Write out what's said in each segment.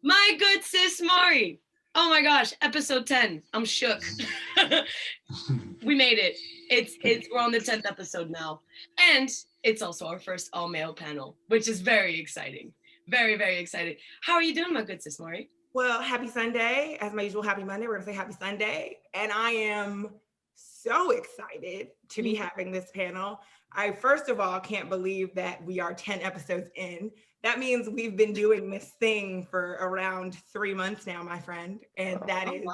My good sis Mari. Oh my gosh, episode 10. I'm shook. We made it. It's we're on the 10th episode now. And it's also our first all-male panel, which is very exciting. Very, very excited. How are you doing, my good sis Mari? Well, happy Sunday. As my usual, happy Monday. We're going to say happy Sunday. And I am so excited to be having this panel. I, first of all, can't believe that we are 10 episodes in. That means we've been doing this thing for around 3 months now, my friend. And that is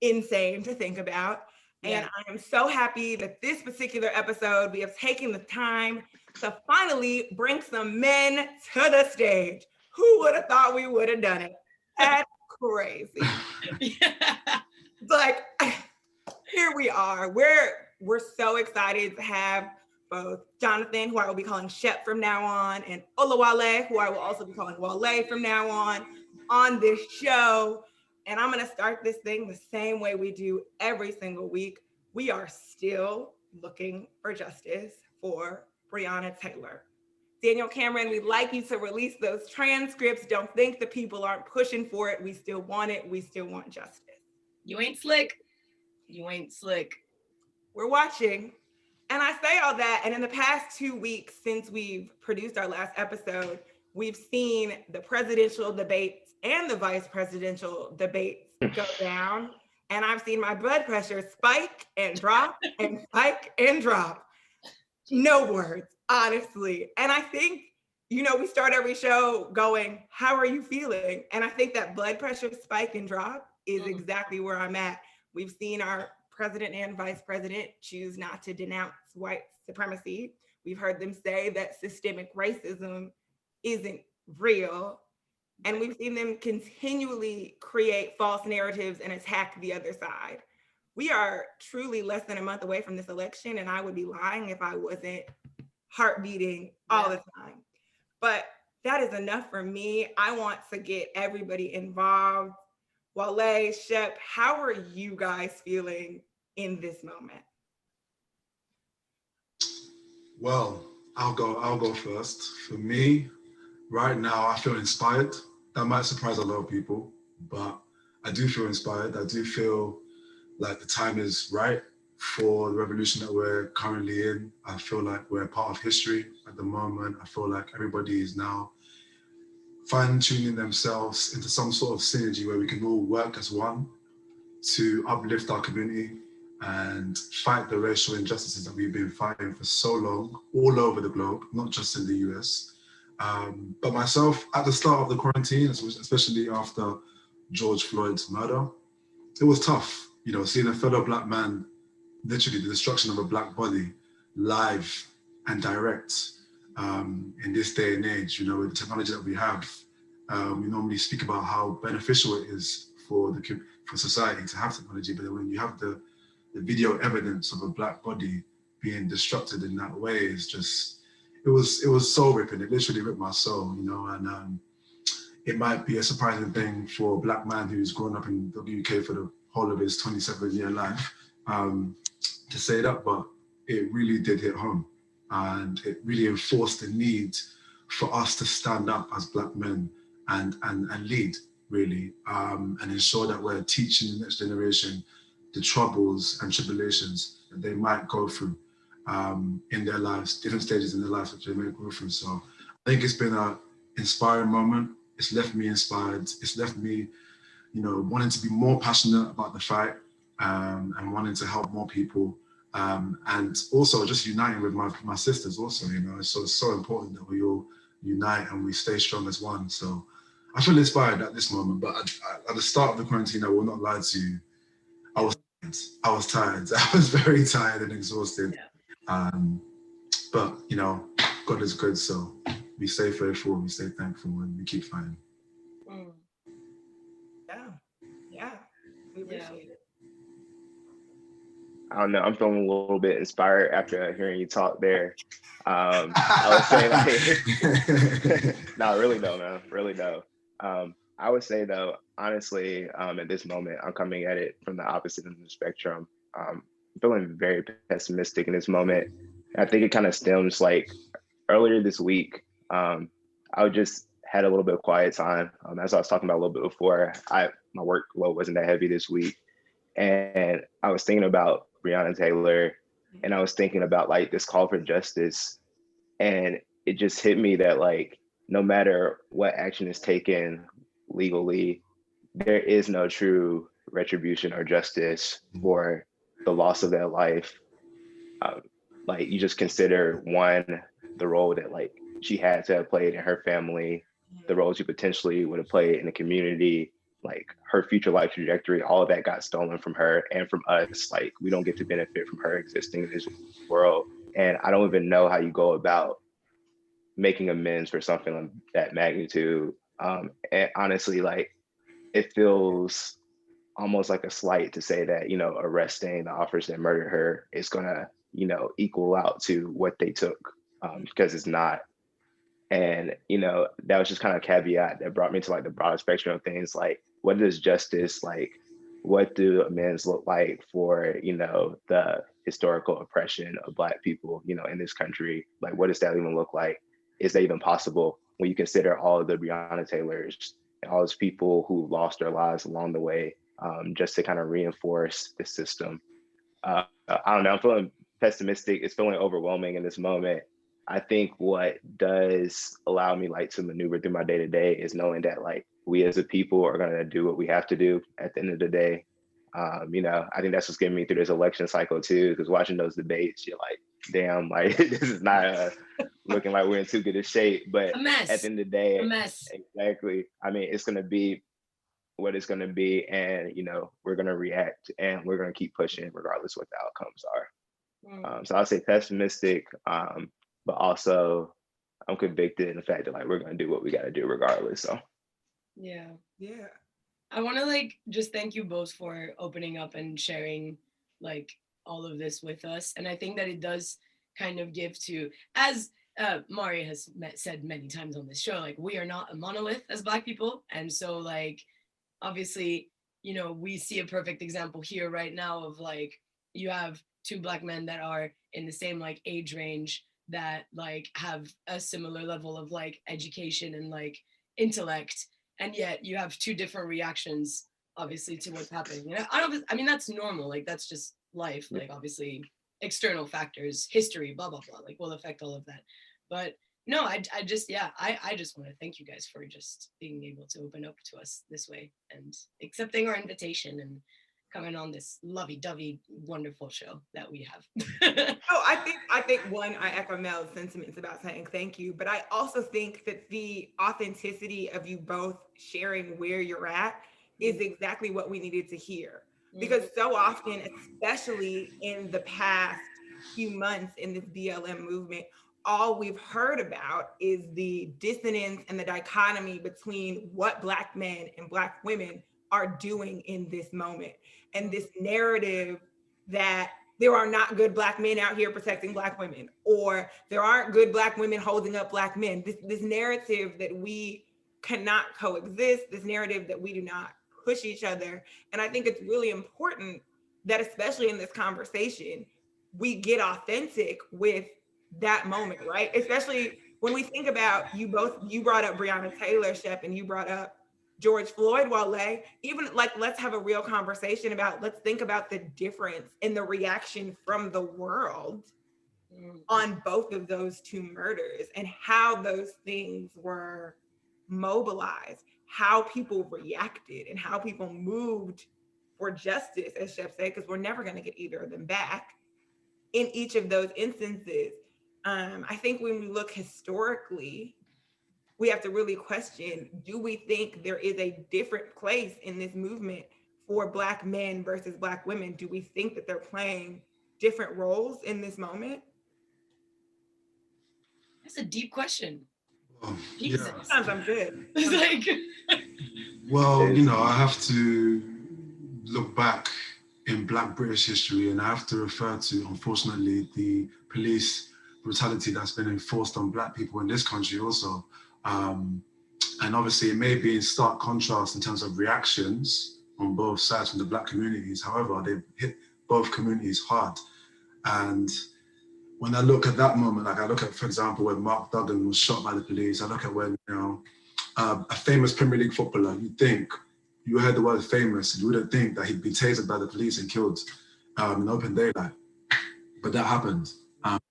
insane to think about. Yeah. And I am so happy that this particular episode, we have taken the time to finally bring some men to the stage. Who would have thought we would have done it? That's crazy. Yeah. Like, here we are. We're so excited to have both Jonathan, who I will be calling Shep from now on, and Olawale, who I will also be calling Wale from now on this show. And I'm going to start this thing the same way we do every single week. We are still looking for justice for Breonna Taylor. Daniel Cameron, we'd like you to release those transcripts. Don't think the people aren't pushing for it. We still want it. We still want justice. You ain't slick. You ain't slick. We're watching. And I say all that, and in the past 2 weeks since we've produced our last episode, we've seen the presidential debates and the vice presidential debates go down. And I've seen my blood pressure spike and drop and spike and drop. No words, honestly. And I think, we start every show going, how are you feeling? And I think that blood pressure spike and drop is exactly where I'm at. We've seen our president and vice president choose not to denounce white supremacy. We've heard them say that systemic racism isn't real. And we've seen them continually create false narratives and attack the other side. We are truly less than a month away from this election, and I would be lying if I wasn't heart beating all the time. But that is enough for me. I want to get everybody involved. Wale, Shep, how are you guys feeling in this moment? Well, I'll go first. For me, right now, I feel inspired. That might surprise a lot of people, but I do feel inspired. I do feel like the time is right for the revolution that we're currently in. I feel like we're part of history at the moment. I feel like everybody is now fine-tuning themselves into some sort of synergy where we can all work as one to uplift our community and fight the racial injustices that we've been fighting for so long, all over the globe, not just in the US. But myself, at the start of the quarantine, especially after George Floyd's murder, it was tough, seeing a fellow Black man, literally the destruction of a Black body, live and direct. In this day and age, with the technology that we have, we normally speak about how beneficial it is for society to have technology, but when you have the video evidence of a Black body being destructed in that way, is just, it was soul ripping. It literally ripped my soul, and it might be a surprising thing for a Black man who's grown up in the UK for the whole of his 27-year life to say that, but it really did hit home. And it really enforced the need for us to stand up as Black men and lead, really, and ensure that we're teaching the next generation the troubles and tribulations that they might go through in their lives, different stages in their lives that they may go through. So I think it's been an inspiring moment. It's left me inspired. It's left me, wanting to be more passionate about the fight and wanting to help more people. And also just uniting with my sisters also, so it's so important that we all unite and we stay strong as one. So I feel inspired at this moment, but at the start of the quarantine, I will not lie to you, I was tired. I was very tired and exhausted. But God is good, so we stay faithful, we stay thankful, and we keep fighting. Yeah, we appreciate it. I don't know, I'm feeling a little bit inspired after hearing you talk there. I would say no, really though, man, really though. I would say though, honestly, at this moment, I'm coming at it from the opposite end of the spectrum. I'm feeling very pessimistic in this moment. I think it kind of stems like earlier this week. I just had a little bit of quiet time. As I was talking about a little bit before, my workload wasn't that heavy this week. And I was thinking about Breonna Taylor, and I was thinking about like this call for justice. And it just hit me that like, no matter what action is taken legally, there is no true retribution or justice for the loss of their life. Like you just consider one, the role that like she had to have played in her family, the role she potentially would have played in the community, like her future life trajectory, all of that got stolen from her and from us. Like we don't get to benefit from her existing in this world. And I don't even know how you go about making amends for something of that magnitude. And honestly, like it feels almost like a slight to say that, you know, arresting the officers that murdered her is gonna, you know, equal out to what they took, because it's not. And, you know, that was just kind of a caveat that brought me to like the broader spectrum of things. Like, what is justice? Like, what do amends look like for, you know, the historical oppression of Black people, you know, in this country? Like, what does that even look like? Is that even possible when you consider all of the Breonna Taylors and all those people who lost their lives along the way, just to kind of reinforce the system? I don't know, I'm feeling pessimistic. It's feeling overwhelming in this moment. I think what does allow me like to maneuver through my day to day is knowing that like we as a people are gonna do what we have to do at the end of the day. You know, I think that's what's getting me through this election cycle too, because watching those debates, you're like, damn, like this is not looking like we're in too good a shape. But A mess. at the end of the day, A mess. exactly. I mean, it's gonna be what it's gonna be, and you know, we're gonna react and we're gonna keep pushing regardless what the outcomes are. So I'll say pessimistic, but also I'm convicted in the fact that like we're gonna do what we gotta do regardless. So Yeah. Yeah. I want to like just thank you both for opening up and sharing like all of this with us. And I think that it does kind of give to, as Mari has said many times on this show, like we are not a monolith as Black people. And so like, obviously, you know, we see a perfect example here right now of like, you have two Black men that are in the same like age range that like have a similar level of like education and like intellect, and yet you have two different reactions obviously to what's happening. You know, I mean that's normal, like that's just life. Like obviously external factors, history, blah blah blah, like will affect all of that. But no, I just, yeah, I just want to thank you guys for just being able to open up to us this way and accepting our invitation and coming on this lovey-dovey wonderful show that we have. Oh, I think one, I echo Mel's sentiments about saying thank you, but I also think that the authenticity of you both sharing where you're at is exactly what we needed to hear. Because so often, especially in the past few months in this BLM movement, all we've heard about is the dissonance and the dichotomy between what Black men and Black women are doing in this moment. And this narrative that there are not good Black men out here protecting Black women, or there aren't good Black women holding up Black men. This narrative that we cannot coexist, this narrative that we do not push each other. And I think it's really important that, especially in this conversation, we get authentic with that moment, right? Especially when we think about, you brought up Breonna Taylor, Shep, and you brought up George Floyd, Wale. Even like, let's have a real conversation about, let's think about the difference in the reaction from the world on both of those two murders and how those things were mobilized, how people reacted and how people moved for justice, as Shep said, because we're never going to get either of them back in each of those instances. I think when we look historically, we have to really question, do we think there is a different place in this movement for Black men versus Black women? Do we think that they're playing different roles in this moment? That's a deep question. Yeah. Sometimes I'm good. It's like, Well, you know, I have to look back in Black British history, and I have to refer to, unfortunately, the police brutality that's been enforced on Black people in this country also. And obviously it may be in stark contrast in terms of reactions on both sides from the Black communities. However, they've hit both communities hard. And when I look at that moment, like I look at, for example, when Mark Duggan was shot by the police, I look at when, you know, a famous Premier League footballer, you heard the word famous, you wouldn't think that he'd be tasered by the police and killed in open daylight. But that happened.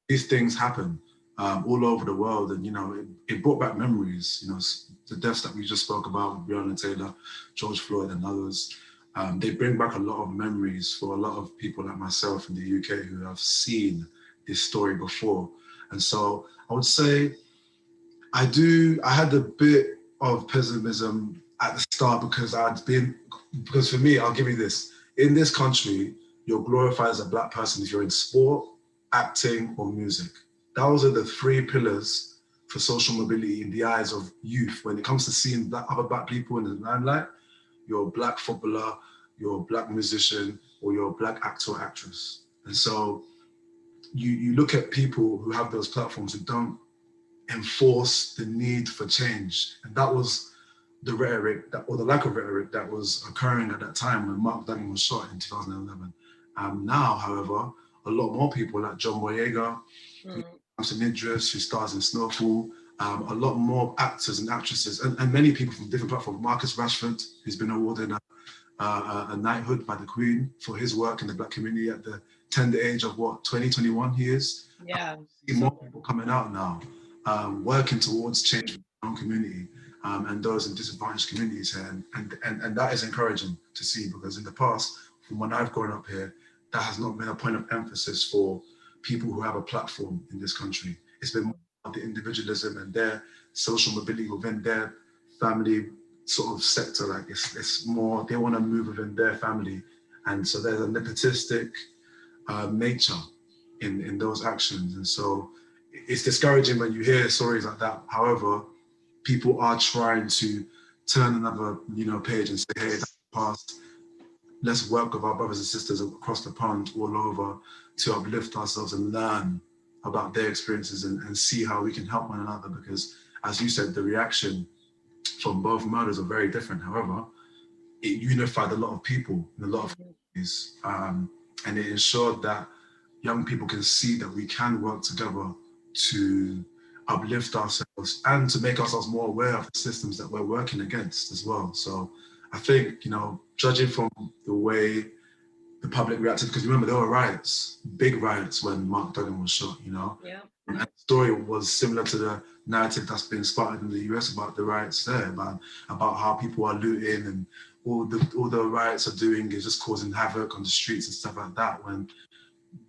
These things happen all over the world, and it brought back memories. The deaths that we just spoke about, Breonna Taylor, George Floyd, and others. They bring back a lot of memories for a lot of people like myself in the UK who have seen this story before. And so I would say I had a bit of pessimism at the start because for me, I'll give you this. In this country, you're glorified as a Black person if you're in sport, acting, or music. Those are the three pillars for social mobility in the eyes of youth. When it comes to seeing other Black people in the limelight, you're a Black footballer, you're a Black musician, or you're a Black actor or actress. And so you look at people who have those platforms who don't enforce the need for change. And that was the rhetoric, or the lack of rhetoric, that was occurring at that time when Mark Duggan was shot in 2011. Now, however, a lot more people like John Boyega, Samson Idris, who stars in Snowfall, a lot more actors and actresses, and many people from different platforms. Marcus Rashford, who's been awarded a knighthood by the Queen for his work in the Black community at the tender age of 2021 he is. Yeah. See more people coming out now, working towards change in their own community and those in disadvantaged communities here. And that is encouraging to see, because in the past, from when I've grown up here, that has not been a point of emphasis for people who have a platform in this country. It's been more about the individualism and their social mobility within their family sort of sector. Like it's more, they want to move within their family. And so there's a nepotistic nature in those actions. And so it's discouraging when you hear stories like that. However, people are trying to turn another page and say, hey, that's the past. Let's work with our brothers and sisters across the pond all over to uplift ourselves and learn about their experiences and see how we can help one another. Because as you said, the reaction from both murders are very different. However, it unified a lot of people in a lot of communities, and it ensured that young people can see that we can work together to uplift ourselves and to make ourselves more aware of the systems that we're working against as well. So I think, judging from the way the public reacted, because remember there were riots, big riots when Mark Duggan was shot, Yeah. And the story was similar to the narrative that's been spotted in the US about the riots there, about how people are looting and all the riots are doing is just causing havoc on the streets and stuff like that, when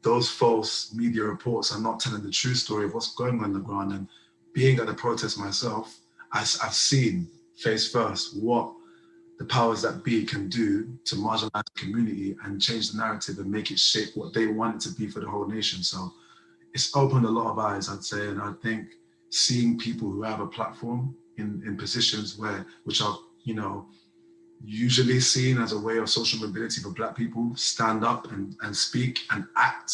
those false media reports are not telling the true story of what's going on the ground. And being at the protest myself, I've seen face first what the powers that be can do to marginalize the community and change the narrative and make it shape what they want it to be for the whole nation. So it's opened a lot of eyes, I'd say. And I think seeing people who have a platform in positions which are, usually seen as a way of social mobility for Black people, stand up and speak and act,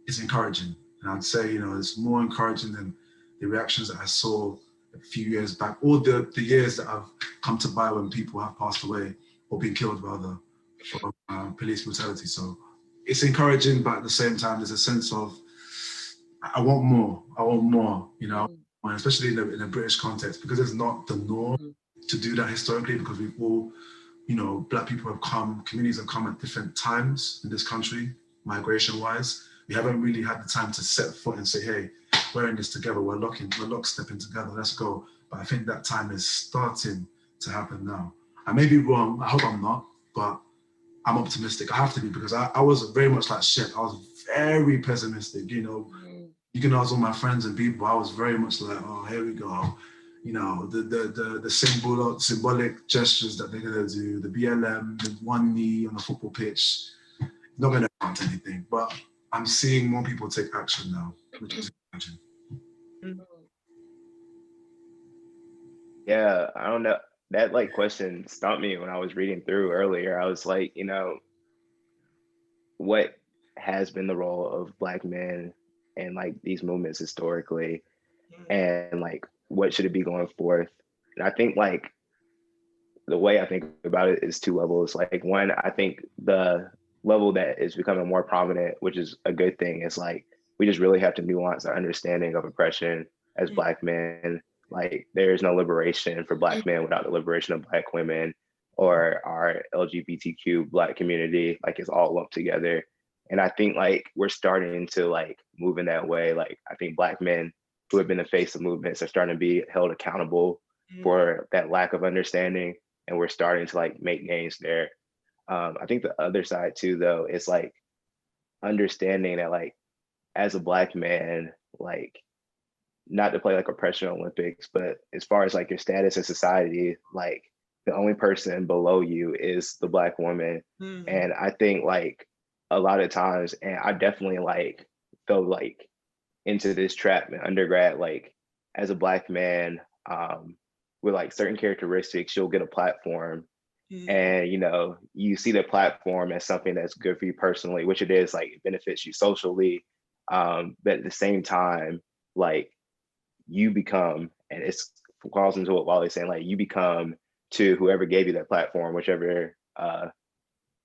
is encouraging. And I'd say, it's more encouraging than the reactions that I saw a few years back, or the years that I've come to by when people have passed away or been killed rather from police brutality. So it's encouraging, but at the same time, there's a sense of, I want more, and especially in a British context, because it's not the norm to do that historically, because we've all, Black people communities have come at different times in this country, migration-wise. We haven't really had the time to set foot and say, hey, we're in this together, we're lockstepping together, let's go. But I think that time is starting to happen now. I may be wrong, I hope I'm not, but I'm optimistic. I have to be, because I was very much like Shep. I was very pessimistic, You can ask all my friends and people, I was very much like, oh, here we go. The symbolic gestures that they're gonna do, the BLM, the one knee on the football pitch, not gonna count anything. But I'm seeing more people take action now, which is encouraging. Yeah, I don't know. That question stumped me when I was reading through earlier. I was like, what has been the role of Black men in these movements historically, and what should it be going forth? And I think the way I think about it is two levels. One, I think the level that is becoming more prominent, which is a good thing, is we just really have to nuance our understanding of oppression as Black men. Like there is no liberation for Black men without the liberation of Black women or our LGBTQ Black community. Like it's all lumped together. And I think like we're starting to like move in that way. Like I think Black men who have been the face of movements are starting to be held accountable for that lack of understanding. And we're starting to like make gains there. I think the other side too, though, is like understanding that like as a Black man, like not to play like oppression Olympics, but as far as like your status in society, like the only person below you is the Black woman. And I think like a lot of times, and I definitely like fell like into this trap in undergrad, like as a Black man, with like certain characteristics, you'll get a platform. And you know, you see the platform as something that's good for you personally, which it is, like it benefits you socially. But at the same time, like you become, and it's falls into what Wale's saying, like you become to whoever gave you that platform, whichever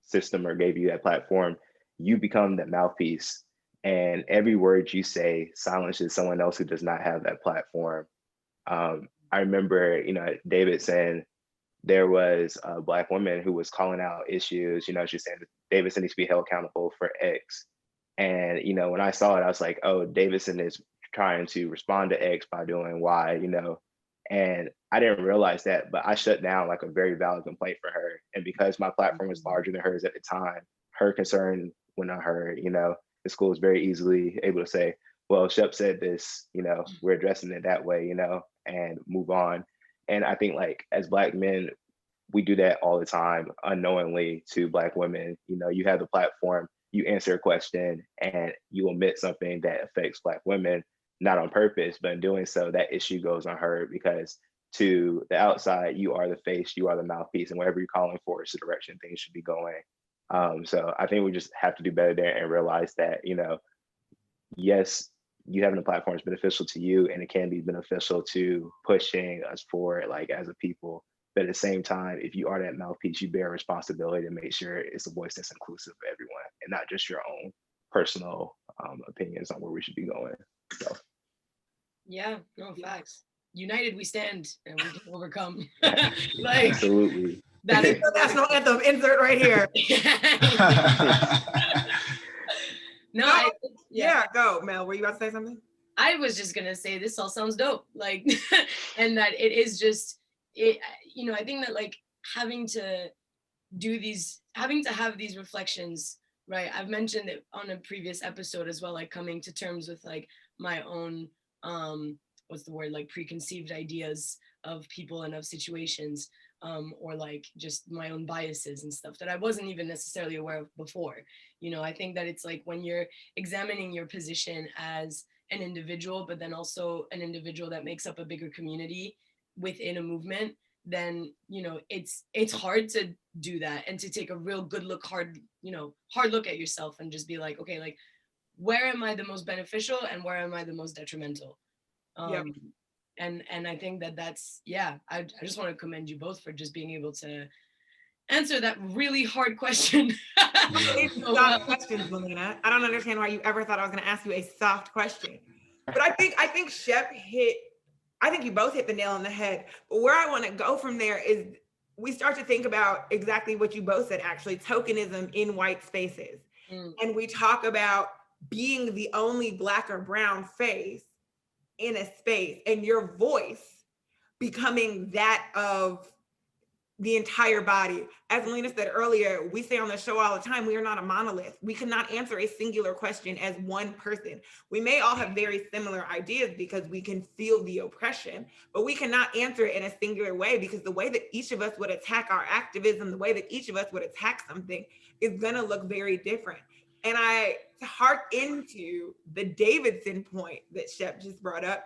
system or gave you that platform, you become that mouthpiece. And every word you say silences someone else who does not have that platform. I remember, you know, David saying there was a Black woman who was calling out issues, you know, she's saying Davidson needs to be held accountable for X. And, you know, when I saw it, I was like, oh, Davidson is trying to respond to X by doing Y, you know, and I didn't realize that, but I shut down like a very valid complaint for her. And because my platform was larger than hers at the time, her concern went on her, you know, the school is very easily able to say, well, Shep said this, you know, we're addressing it that way, you know, and move on. And I think like as Black men, we do that all the time unknowingly to Black women. You know, you have the platform, you answer a question and you omit something that affects Black women, not on purpose, but in doing so, that issue goes unheard because to the outside, you are the face, you are the mouthpiece, and whatever you're calling for is the direction things should be going. So I think we just have to do better there and realize that, you know, yes, you having a platform is beneficial to you and it can be beneficial to pushing us forward, like as a people. But at the same time, if you are that mouthpiece, you bear a responsibility to make sure it's a voice that's inclusive of everyone and not just your own personal opinions on where we should be going. So. Yeah, no, facts. United we stand and we can overcome. Like, absolutely. That is the national anthem insert right here. No, no, yeah, go, Mel. Were you about to say something? I was just gonna say this all sounds dope, like, and that it is just it. You know, I think that like having to have these reflections, right? I've mentioned it on a previous episode as well, like coming to terms with like my own what's the word, like preconceived ideas of people and of situations, or like just my own biases and stuff that I wasn't even necessarily aware of before. You know, I think that it's like when you're examining your position as an individual, but then also an individual that makes up a bigger community within a movement, then, you know, it's hard to do that and to take a real good look, hard look at yourself and just be like, okay, like, where am I the most beneficial and where am I the most detrimental? Yep. And I think that's, yeah, I just want to commend you both for just being able to answer that really hard question. Soft questions, Melina. I don't understand why you ever thought I was going to ask you a soft question. But I think Shep I think you both hit the nail on the head. But where I want to go from there is we start to think about exactly what you both said, actually, tokenism in white spaces. And we talk about being the only Black or brown face in a space and your voice becoming that of the entire body. As Melina said earlier, we say on the show all the time, we are not a monolith. We cannot answer a singular question as one person. We may all have very similar ideas because we can feel the oppression, but we cannot answer it in a singular way because the way that each of us would attack our activism, the way that each of us would attack something is gonna look very different. And I hark into the Davidson point that Shep just brought up.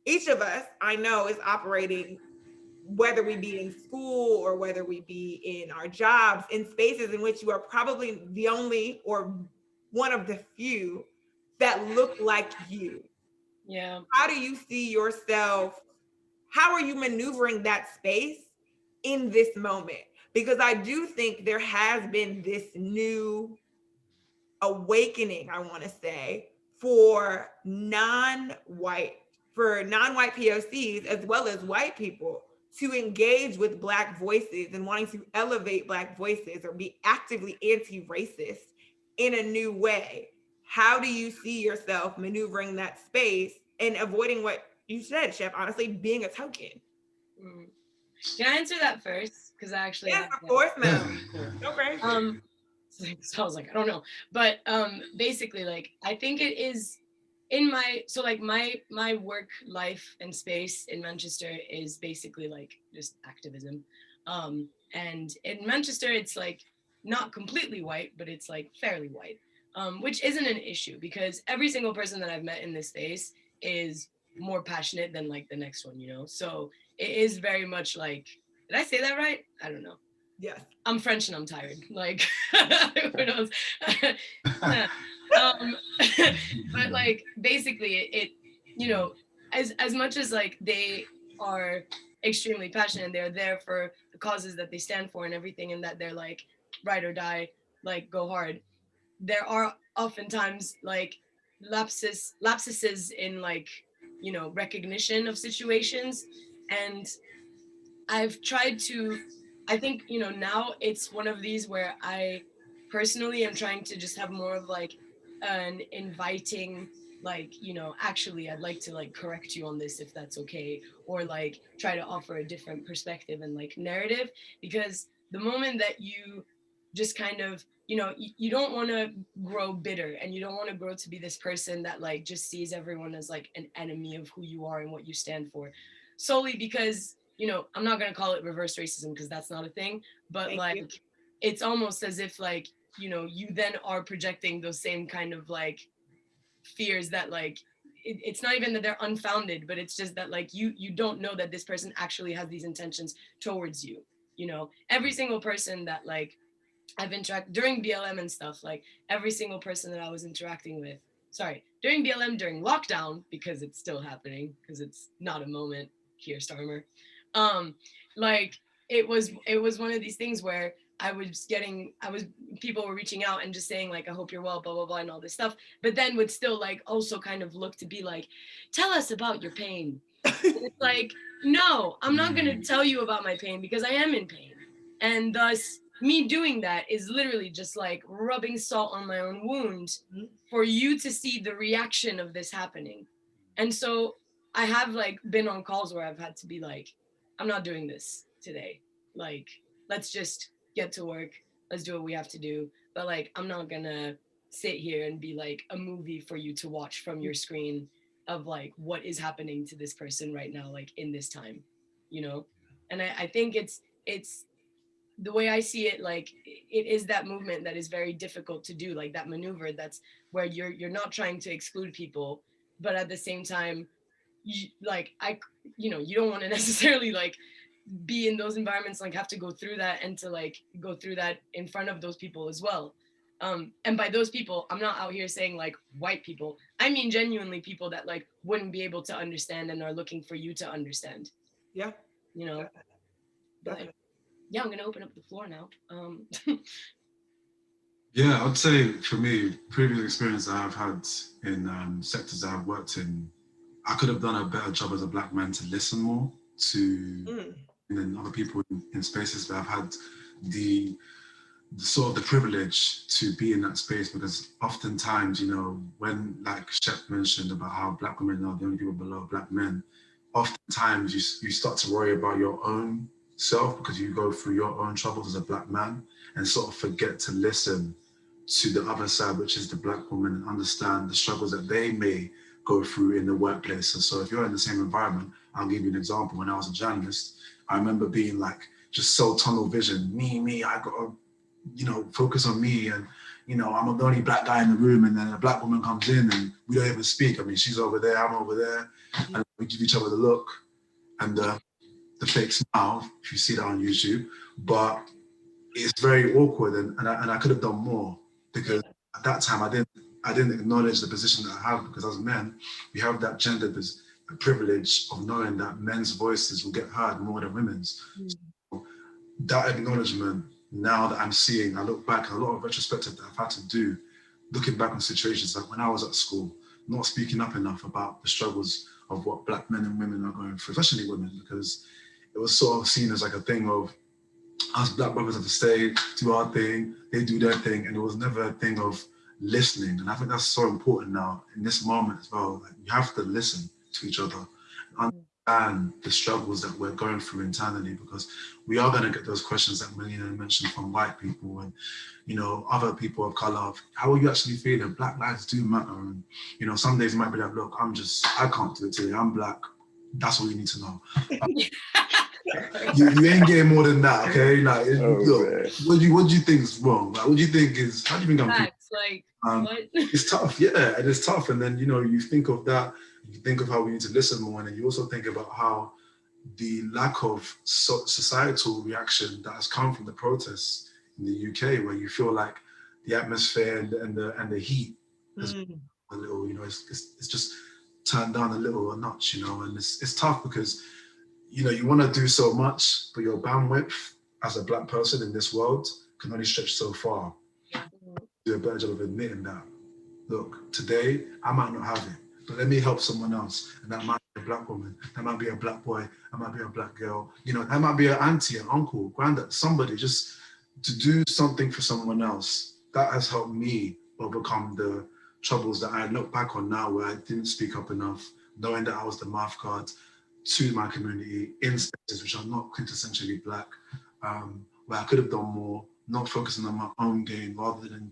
Each of us, I know, is operating, whether we be in school or whether we be in our jobs, in spaces in which you are probably the only or one of the few that look like you. Yeah. How do you see yourself? How are you maneuvering that space in this moment? Because I do think there has been this new awakening, I want to say, for non-white for non-white POCs as well as white people to engage with Black voices and wanting to elevate Black voices or be actively anti-racist in a new way. How do you see yourself maneuvering that space and avoiding what you said, Shep, honestly, being a token? Can I answer that first? Because I actually Yes, have of course, Yeah, ma'am. yeah. Okay. So I was like, I don't know. But basically, like, I think it is in my, so like my work life and space in Manchester is basically like just activism. And in Manchester, it's like not completely white, but it's like fairly white, which isn't an issue because every single person that I've met in this space is more passionate than like the next one, you know? So it is very much like, did I say that right? I don't know. Yes. I'm French and I'm tired. Like, who knows? But like, basically, it, you know, as much as like they are extremely passionate and they're there for the causes that they stand for and everything, and that they're like ride or die, like go hard. There are oftentimes like lapses in like, you know, recognition of situations, and I've tried to, I think, you know, now it's one of these where I personally am trying to just have more of like an inviting, like, you know, actually, I'd like to like correct you on this if that's okay, or like try to offer a different perspective and like narrative, because the moment that you just kind of, you know, you don't want to grow bitter and you don't want to grow to be this person that like just sees everyone as like an enemy of who you are and what you stand for, solely because, you know, I'm not going to call it reverse racism because that's not a thing, but Thank like you. it's almost as if like, you know, you then are projecting those same kind of like fears that like it's not even that they're unfounded, but it's just that like you don't know that this person actually has these intentions towards you. You know, every single person that like I've interacted during BLM and stuff, like every single person that I was interacting with, sorry, during BLM, during lockdown, because it's still happening, because it's not a moment here, Starmer. Um, like it was one of these things where people were reaching out and just saying like, I hope you're well, blah, blah, blah, and all this stuff, but then would still like also kind of look to be like, tell us about your pain. It's like, no, I'm not going to tell you about my pain because I am in pain. And thus, me doing that is literally just like rubbing salt on my own wound for you to see the reaction of this happening. And so I have like been on calls where I've had to be like, I'm not doing this today. Like, let's just get to work. Let's do what we have to do. But like, I'm not going to sit here and be like a movie for you to watch from your screen of like what is happening to this person right now, like in this time, you know? And I think it's the way I see it, like it is that movement that is very difficult to do, like that maneuver that's where you're not trying to exclude people, but at the same time, you don't want to necessarily like be in those environments, like have to go through that and to like go through that in front of those people as well. And by those people, I'm not out here saying like white people. I mean genuinely people that like wouldn't be able to understand and are looking for you to understand. Yeah. You know. But Definitely. yeah, I'm gonna open up the floor now. Yeah, I'd say for me, previous experience that I've had in sectors that I've worked in, I could have done a better job as a Black man to listen more to and other people in spaces that I've had the sort of the privilege to be in that space, because oftentimes, you know, when like Shep mentioned about how Black women are the only people below Black men, oftentimes you start to worry about your own self because you go through your own troubles as a Black man and sort of forget to listen to the other side, which is the Black woman, and understand the struggles that they may go through in the workplace. And so if you're in the same environment, I'll give you an example. When I was a journalist, I remember being like just so tunnel vision, me, I got to, you know, focus on me, and you know, I'm the only Black guy in the room, and then a Black woman comes in and we don't even speak. I mean, she's over there, I'm over there, and we give each other the look and the fake smile, if you see that on YouTube. But it's very awkward, and I could have done more, because at that time I didn't acknowledge the position that I have, because as men we have that gender privilege of knowing that men's voices will get heard more than women's. So that acknowledgement, now that I'm seeing, I look back, a lot of retrospective that I've had to do, looking back on situations like when I was at school, not speaking up enough about the struggles of what Black men and women are going through, especially women, because it was sort of seen as like a thing of us Black brothers have to stay, do our thing, they do their thing, and it was never a thing of listening. And I think that's so important now in this moment as well. Like, you have to listen to each other, understand the struggles that we're going through internally, because we are going to get those questions that Melina mentioned from white people and, you know, other people of color of, how are you actually feeling? Black lives do matter. And, you know, some days you might be like, look, I can't do it today. I'm Black. That's all you need to know. You ain't getting more than that, okay? Like, look, what do you think is wrong? Like, what do you think is, how do you think I'm feeling? Like, what? It's tough, yeah, and it's tough. And then, you know, you think of that, you think of how we need to listen more, and then you also think about how the lack of societal reaction that has come from the protests in the UK, where you feel like the atmosphere and the heat has a little, you know, it's just turned down a notch, you know, and it's tough because, you know, you want to do so much, but your bandwidth as a Black person in this world can only stretch so far. Do a better job of admitting that, look, today I might not have it, but let me help someone else. And that might be a Black woman, that might be a Black boy, that might be a Black girl, you know, that might be an auntie, an uncle, granddad, somebody, just to do something for someone else. That has helped me overcome the troubles that I look back on now, where I didn't speak up enough, knowing that I was the mouth guard to my community in spaces which are not quintessentially Black, where I could have done more, not focusing on my own gain rather than,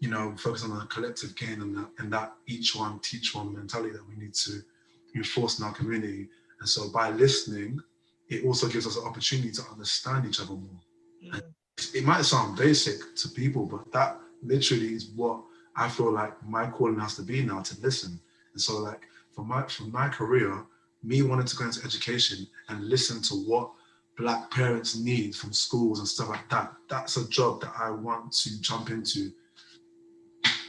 you know, focusing on a collective gain and that each one teach one mentality that we need to enforce in our community. And so by listening, it also gives us an opportunity to understand each other more. And it might sound basic to people, but that literally is what I feel like my calling has to be now, to listen. And so, like, for my career, me wanting to go into education and listen to what Black parents need from schools and stuff like that, that's a job that I want to jump into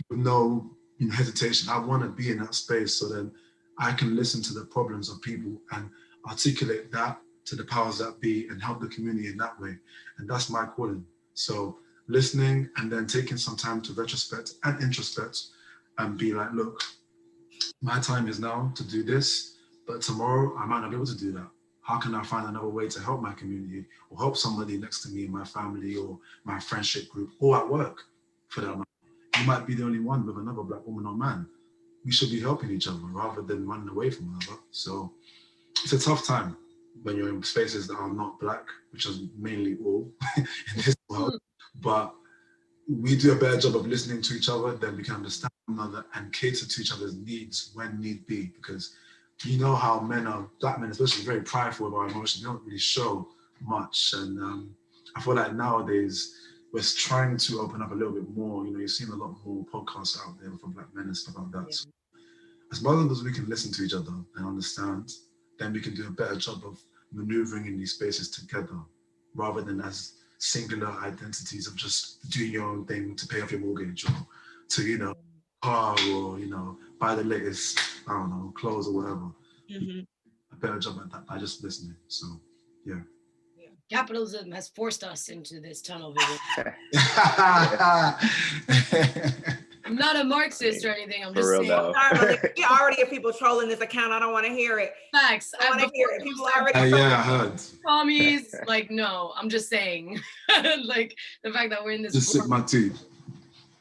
with no, you know, hesitation. I want to be in that space so then I can listen to the problems of people and articulate that to the powers that be and help the community in that way. And that's my calling. So listening and then taking some time to retrospect and introspect and be like, look, my time is now to do this, but tomorrow I might not be able to do that. How can I find another way to help my community or help somebody next to me in my family or my friendship group or at work for that matter? You might be the only one with another Black woman or man. We should be helping each other rather than running away from one another. So it's a tough time when you're in spaces that are not Black, which is mainly all in this world. But we do a better job of listening to each other, then we can understand one another and cater to each other's needs when need be. Because you know how men are, Black men especially, very prideful of our emotions. They don't really show much. And I feel like nowadays we're trying to open up a little bit more. You know, you're seeing a lot more podcasts out there from Black men and stuff like that. So as long as we can listen to each other and understand, then we can do a better job of maneuvering in these spaces together rather than as singular identities of just doing your own thing to pay off your mortgage or to, you know, car or, you know, buy the latest, I don't know, clothes or whatever. A better job at that by just listening. So, yeah. Capitalism has forced us into this tunnel vision. I'm not a Marxist or anything. I'm just saying. We already have people trolling this account. I don't want to hear it. Facts. I want to hear it. People already. Yeah, I heard. Commies, like, no. I'm just saying, like the fact that we're in this. Just sip my tea.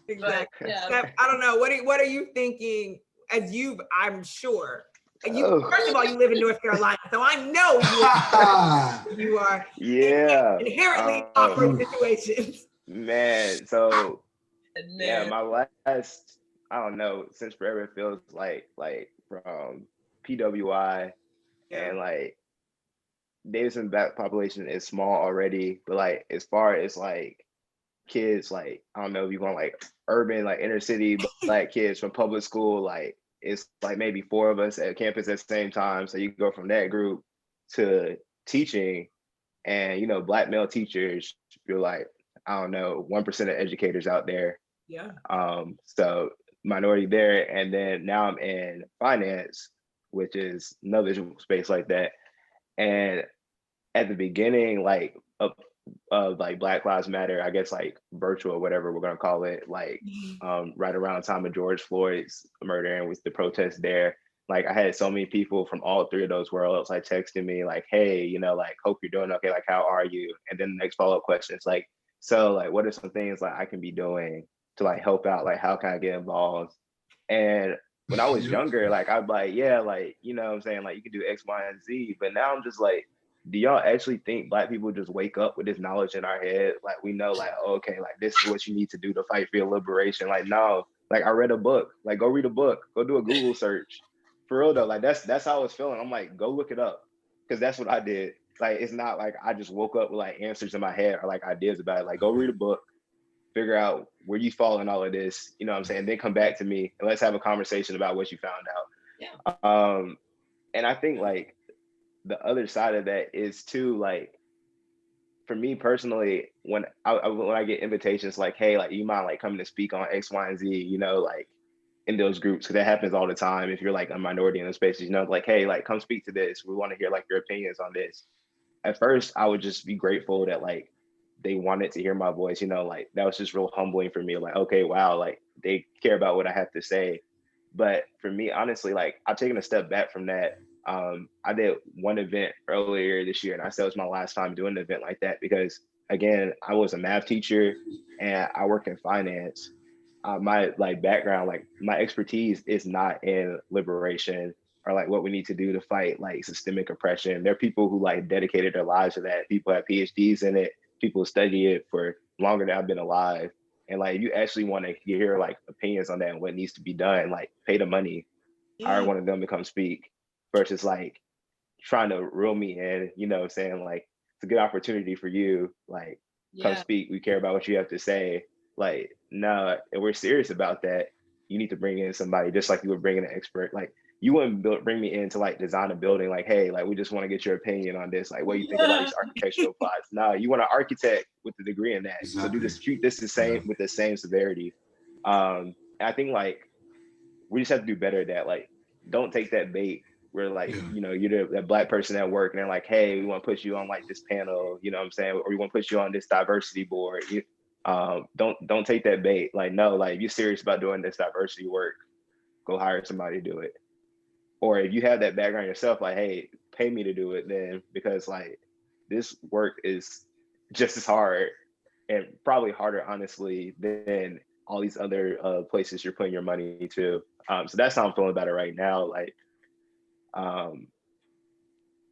Exactly. Yeah. I don't know. What are you thinking? As I'm sure. First of all, you live in North Carolina, so I know you are inherently awkward situations. Man, so my last, I don't know, since forever it feels like from PWI and like Davidson Black population is small already, but like as far as like kids, like I don't know if you want like urban, like inner city Black kids from public school, like it's like maybe 4 of us at campus at the same time. So you go from that group to teaching, and you know, Black male teachers feel like, I don't know, 1% of educators out there. Yeah. So minority there, and then now I'm in finance, which is another space like that. And at the beginning, like of like Black Lives Matter, I guess like virtual, whatever we're gonna call it, like right around the time of George Floyd's murder and with the protest there, Like I had so many people from all three of those worlds like texting me like, hey, you know, like hope you're doing okay, like how are you? And then the next follow-up question is like, so like what are some things like I can be doing to like help out? Like how can I get involved? And when I was Yep. younger, like I'd be like, yeah, like, you know what I'm saying? Like you can do X, Y, and Z. But now I'm just like, do y'all actually think Black people just wake up with this knowledge in our head? Like we know, like, oh, okay, like this is what you need to do to fight for your liberation. Like, no, like I read a book, like go read a book, go do a Google search. For real though, like that's how I was feeling. I'm like, go look it up. Cause that's what I did. Like it's not like I just woke up with like answers in my head or like ideas about it. Like go read a book, figure out where you fall in all of this, you know what I'm saying? Then come back to me and let's have a conversation about what you found out. Yeah. And I think like the other side of that is too, like for me personally, when I get invitations like, hey, like you mind like coming to speak on X, Y, and Z, you know, like in those groups, because that happens all the time. If you're like a minority in those spaces, you know, like, hey, like come speak to this. We want to hear like your opinions on this. At first, I would just be grateful that like they wanted to hear my voice, you know, like that was just real humbling for me. Like, okay, wow, like they care about what I have to say. But for me, honestly, like I've taken a step back from that. I did one event earlier this year, and I said it was my last time doing an event like that because, again, I was a math teacher and I work in finance. My like background, like my expertise is not in liberation or like what we need to do to fight like systemic oppression. There are people who like dedicated their lives to that. People have PhDs in it. People study it for longer than I've been alive. And like, you actually want to hear like opinions on that and what needs to be done, like pay the money, hire one of them to come speak versus like trying to reel me in, you know what I'm saying? Like, it's a good opportunity for you. Like, come Yeah. speak. We care about what you have to say. Like, no, and we're serious about that. You need to bring in somebody just like you would bring in an expert. Like, you wouldn't bring me in to like design a building. Like, hey, like we just want to get your opinion on this. Like, what do you think about Yeah. these architectural plots? No, you want an architect with the degree in that. So do Exactly. this, treat this the same with the same severity. I think like we just have to do better at that. Like, don't take that bait where like, Yeah. you know, you're that Black person at work and they're like, hey, we want to put you on like this panel, you know what I'm saying? Or we want to put you on this diversity board. Don't take that bait. Like, no, like if you're serious about doing this diversity work, go hire somebody to do it. Or if you have that background yourself, like, hey, pay me to do it then, because like this work is just as hard and probably harder, honestly, than all these other places you're putting your money to. So that's how I'm feeling about it right now. Like um,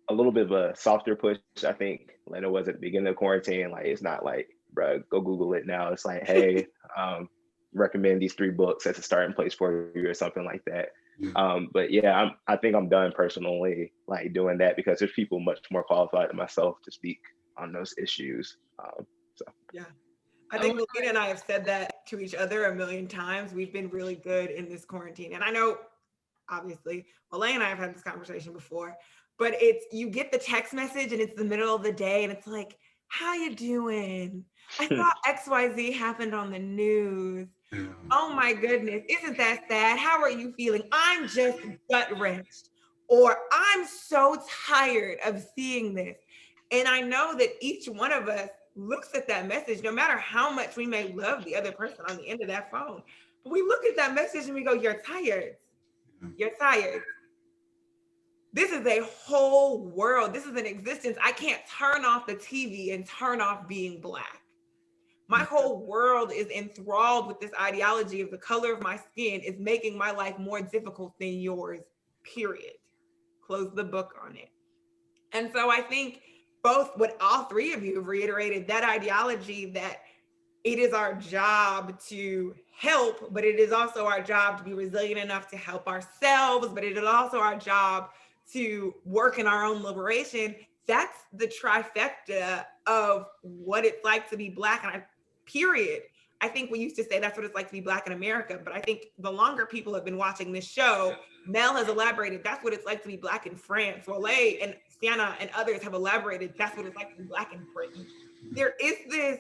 a little bit of a softer push, I think, like it was at the beginning of quarantine. Like it's not like, bro, go Google it now. It's like, hey, recommend these 3 books as a starting place for you or something like that. Yeah. But yeah, I think I'm done personally, like doing that because there's people much more qualified than myself to speak on those issues. So Yeah. I think Melina and I have said that to each other a million times. We've been really good in this quarantine. And I know, obviously, Wale and I have had this conversation before, but it's, you get the text message and it's the middle of the day and it's like, how you doing? I saw XYZ happened on the news. Yeah. Oh my goodness, isn't that sad? How are you feeling? I'm just gut wrenched, or I'm so tired of seeing this. And I know that each one of us looks at that message, no matter how much we may love the other person on the end of that phone. But we look at that message and we go, you're tired. You're tired. This is a whole world. This is an existence. I can't turn off the TV and turn off being Black. My whole world is enthralled with this ideology of the color of my skin is making my life more difficult than yours, period. Close the book on it. And so I think both what all 3 of you have reiterated, that ideology that it is our job to help, but it is also our job to be resilient enough to help ourselves, but it is also our job to work in our own liberation. That's the trifecta of what it's like to be Black. And period. I think we used to say that's what it's like to be Black in America, but I think the longer people have been watching this show, Mel has elaborated, that's what it's like to be Black in France. Wale and Sienna and others have elaborated, that's what it's like to be Black in Britain. There is this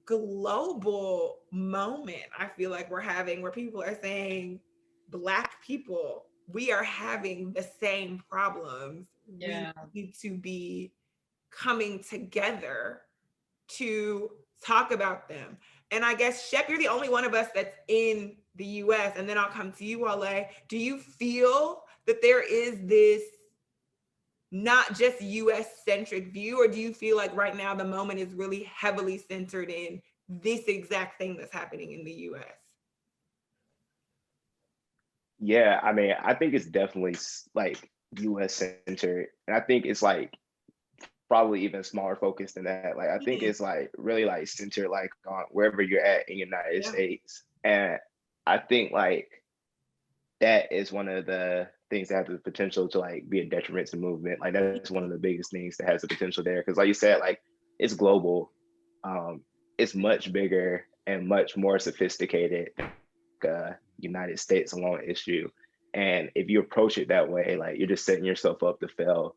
global moment I feel like we're having where people are saying, Black people, we are having the same problems. Yeah. We need to be coming together to talk about them. And I guess, Shep, you're the only one of us that's in the US, and then I'll come to you, Wale. Do you feel that there is this not just US centric view, or do you feel like right now the moment is really heavily centered in this exact thing that's happening in the US? Yeah, I mean, I think it's definitely like US centered. And I think it's like probably even smaller focus than that. Like I think it's like really like centered like on wherever you're at in the United States. And I think like that is one of the things that have the potential to like be a detriment to movement. Like that's one of the biggest things that has the potential there. Cause like you said, like it's global. It's much bigger and much more sophisticated United States alone issue. And if you approach it that way, like you're just setting yourself up to fail.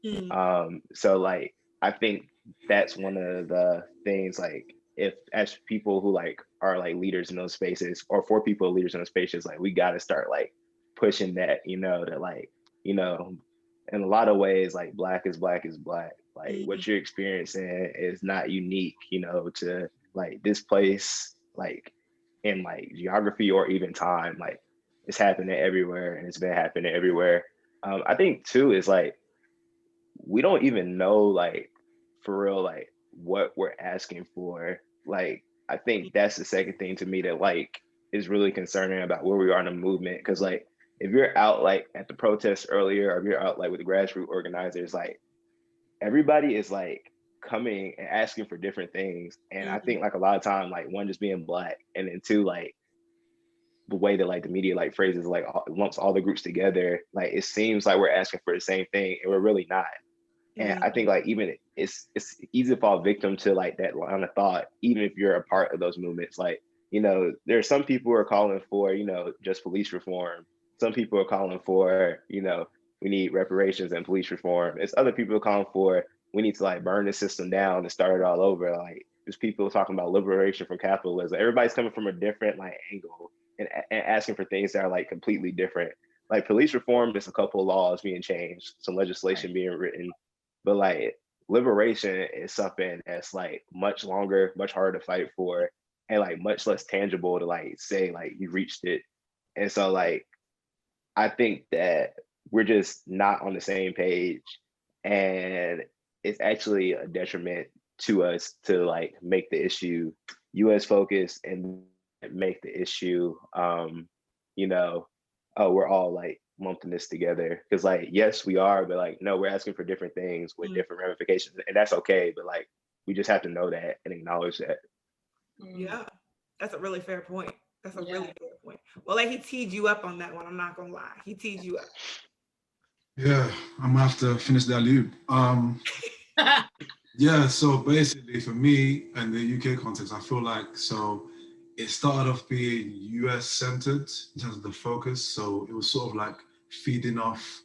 So like I think that's one of the things like if as people who like are like leaders in those spaces or for people leaders in those spaces, like we gotta start like pushing that, you know, that like, you know, in a lot of ways, like black is black is black. Like what you're experiencing is not unique, you know, to like this place, like in like geography or even time. Like it's happening everywhere and it's been happening everywhere. I think too is like we don't even know like for real like what we're asking for. Like I think that's the second thing to me that like is really concerning about where we are in the movement. Because like if you're out like at the protests earlier, or if you're out like with the grassroots organizers, like everybody is like coming and asking for different things. And I think like a lot of time, like one, just being black, and then two, like the way that like the media like phrases like lumps all the groups together, like it seems like we're asking for the same thing and we're really not. And I think like even it's easy to fall victim to like that line of thought, even if you're a part of those movements. Like, you know, there are some people who are calling for, you know, just police reform. Some people are calling for, you know, we need reparations and police reform. It's other people calling for we need to like burn the system down and start it all over. Like there's people talking about liberation from capitalism. Everybody's coming from a different like angle and asking for things that are like completely different. Like police reform, there's a couple of laws being changed, some legislation being written, but like liberation is something that's like much longer, much harder to fight for, and like much less tangible to like say like you reached it. And so like I think that we're just not on the same page, and it's actually a detriment to us to like make the issue US focused and make the issue you know, oh, we're all like lumping this together. Because like yes we are, but like no, we're asking for different things with different ramifications, and that's okay, but like we just have to know that and acknowledge that. Yeah, that's a really fair point. That's a really fair point. Well, like he teed you up on that one, I'm not gonna lie, he teed you up. Yeah, I'm gonna have to finish that loop. Yeah, so basically for me and the UK context, I feel like so it started off being US centered in terms of the focus. So it was sort of like feeding off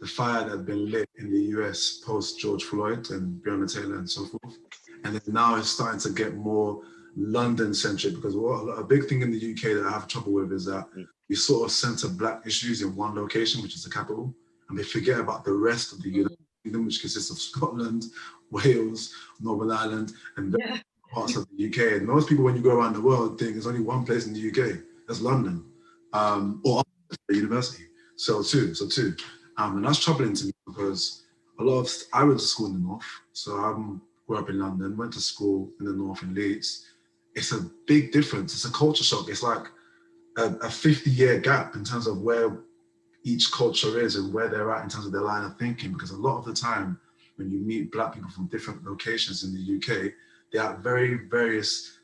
the fire that had been lit in the US post George Floyd and Breonna Taylor and so forth. And then now it's starting to get more London centric, because a big thing in the UK that I have trouble with is that we sort of center black issues in one location, which is the capital, and they forget about the rest of the United Kingdom, which consists of Scotland, Wales, Northern Ireland, and parts of the UK. And most people, when you go around the world, think there's only one place in the UK, that's London, or university. So two. And that's troubling to me because I went to school in the north, so I grew up in London, went to school in the north in Leeds. It's a big difference. It's a culture shock. It's like a 50-year gap in terms of where each culture is and where they're at in terms of their line of thinking. Because a lot of the time, when you meet black people from different locations in the UK, they are very various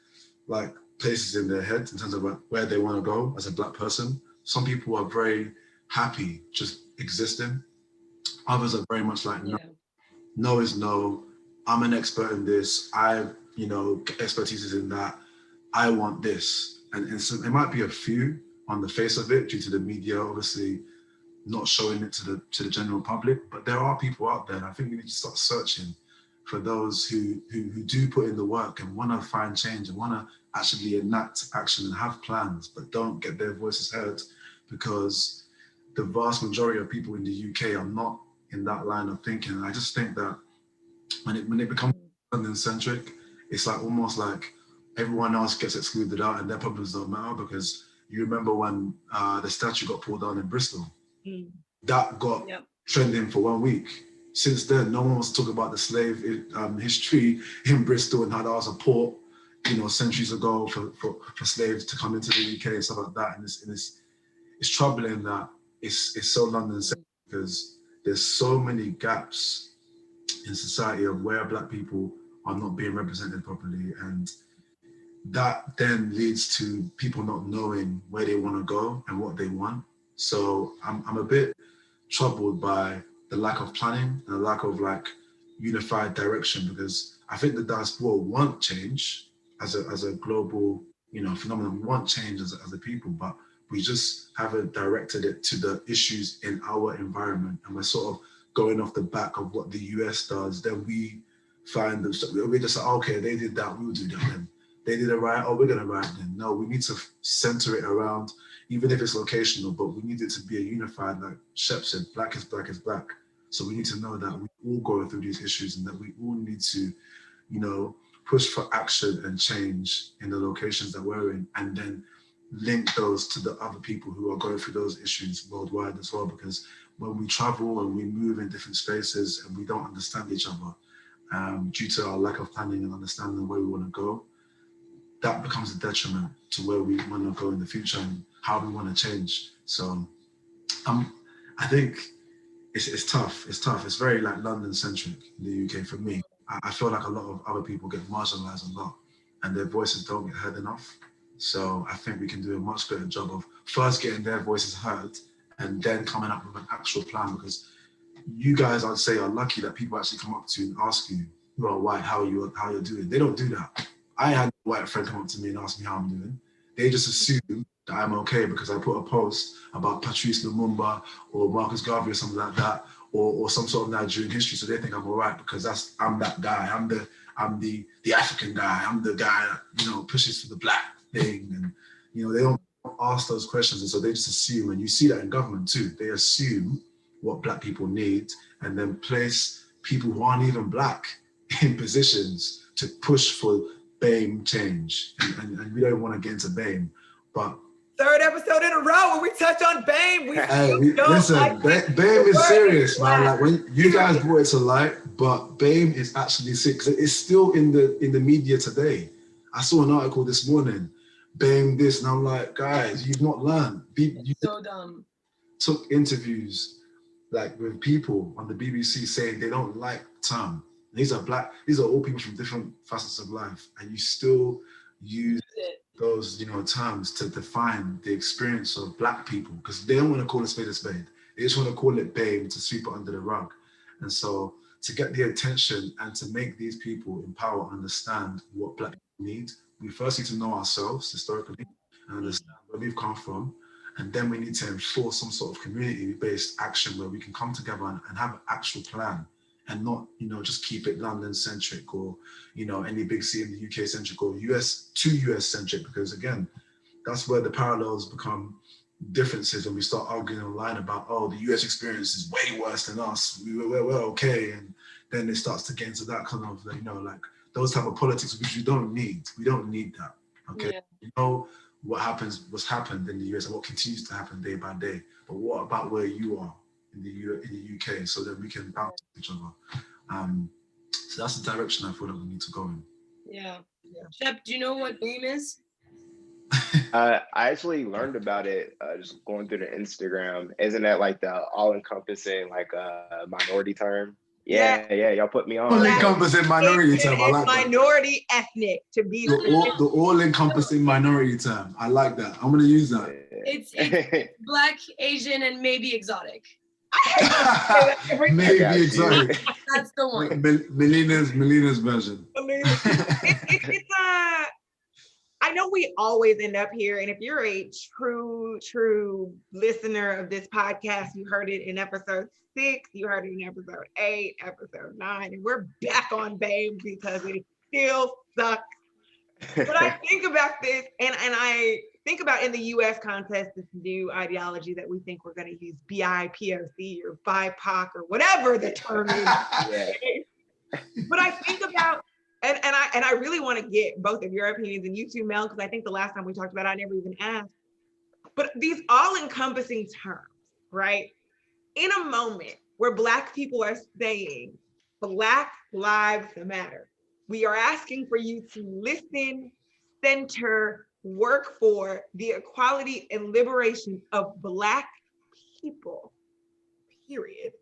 like places in their heads in terms of where they want to go as a black person. Some people are very happy just existing. Others are very much like, no is no. I'm an expert in this. Expertise is in that. I want this. And so it might be a few on the face of it due to the media, obviously not showing it to the general public, but there are people out there, and I think we need to start searching for those who do put in the work and want to find change and want to actually enact action and have plans, but don't get their voices heard because the vast majority of people in the UK are not in that line of thinking. And I just think that when it becomes London-centric, it's like almost like everyone else gets excluded out and their problems don't matter, because you remember when the statue got pulled down in Bristol. That got trending for 1 week. Since then, no one was talking about the slave history in Bristol and how that was a port, centuries ago for slaves to come into the UK and stuff like that. And it's troubling that it's so London-centric because there's so many gaps in society of where Black people are not being represented properly, and that then leads to people not knowing where they want to go and what they want. So I'm a bit troubled by the lack of planning and the lack of unified direction, because I think the diaspora want change as a global phenomenon. We want change as a people, but we just haven't directed it to the issues in our environment, and we're sort of going off the back of what the US does. Then we find we're just like, okay, they did that, we'll do that then. They did a riot, oh, we're gonna riot then. No, we need to center it around, even if it's locational, but we need it to be a unified, like Shep said, Black is Black is Black. So we need to know that we all go through these issues and that we all need to, push for action and change in the locations that we're in, and then link those to the other people who are going through those issues worldwide as well. Because when we travel and we move in different spaces and we don't understand each other due to our lack of planning and understanding where we want to go, that becomes a detriment to where we want to go in the future and how we want to change. So I think it's tough. It's tough. It's very London-centric in the UK for me. I feel like a lot of other people get marginalized a lot and their voices don't get heard enough. So I think we can do a much better job of first getting their voices heard and then coming up with an actual plan, because you guys, I'd say, are lucky that people actually come up to you and ask you, you are white, how you're doing. They don't do that. I had a white friend come up to me and ask me how I'm doing. They just assume that I'm okay because I put a post about Patrice Lumumba or Marcus Garvey or something like that, or some sort of Nigerian history. So they think I'm all right because I'm that guy. I'm the African guy. I'm the guy that, pushes for the Black thing. And, they don't ask those questions. And so they just assume, and you see that in government too. They assume what Black people need and then place people who aren't even Black in positions to push for BAME change. And we don't want to get into BAME, but third episode in a row where we touch on BAME. Listen, BAME is serious, man. Like when you guys brought it to light, but BAME is actually sick. It's still in the media today. I saw an article this morning, BAME this, and I'm like, guys, you've not learned. You so dumb. Took interviews with people on the BBC saying they don't like the term. These are all people from different facets of life, and you still use those terms to define the experience of Black people, because they don't want to call a spade a spade. They just want to call it BAME to sweep it under the rug. And so to get the attention and to make these people in power understand what Black people need, we first need to know ourselves historically and understand where we've come from. And then we need to enforce some sort of community-based action where we can come together and have an actual plan, and not, just keep it London-centric or, any big city in the UK-centric or US-centric, because again, that's where the parallels become differences when we start arguing online about, oh, the US experience is way worse than us, we're okay. And then it starts to get into that kind of, those type of politics, which we don't need. We don't need that, okay? Yeah. What's happened in the US and what continues to happen day by day, but what about where you are in the UK, so that we can bounce each other. So that's the direction I feel that we need to go in. Yeah. Shep, do you know what BAME is? I actually learned about it just going through the Instagram. Isn't that the all-encompassing minority term? Yeah, y'all put me on. All-encompassing minority term. I like that. Minority ethnic to be the all-encompassing minority term. I like that. I'm gonna use that. It's Black, Asian, and maybe exotic. Maybe exotic. That's the one. Melina's version. I know we always end up here, and if you're a true listener of this podcast, you heard it in episode 6, you heard it in episode 8, episode 9, and we're back on BAME because it still sucks. But I think about this, and I think about in the US context, this new ideology that we think we're going to use BIPOC or BIPOC or whatever the term is. But I think about, and I really want to get both of your opinions, and you too, Mel, because I think the last time we talked about it, I never even asked. But these all-encompassing terms, right? in a moment where Black people are saying Black lives matter, we are asking for you to listen, center, work for the equality and liberation of Black people, period.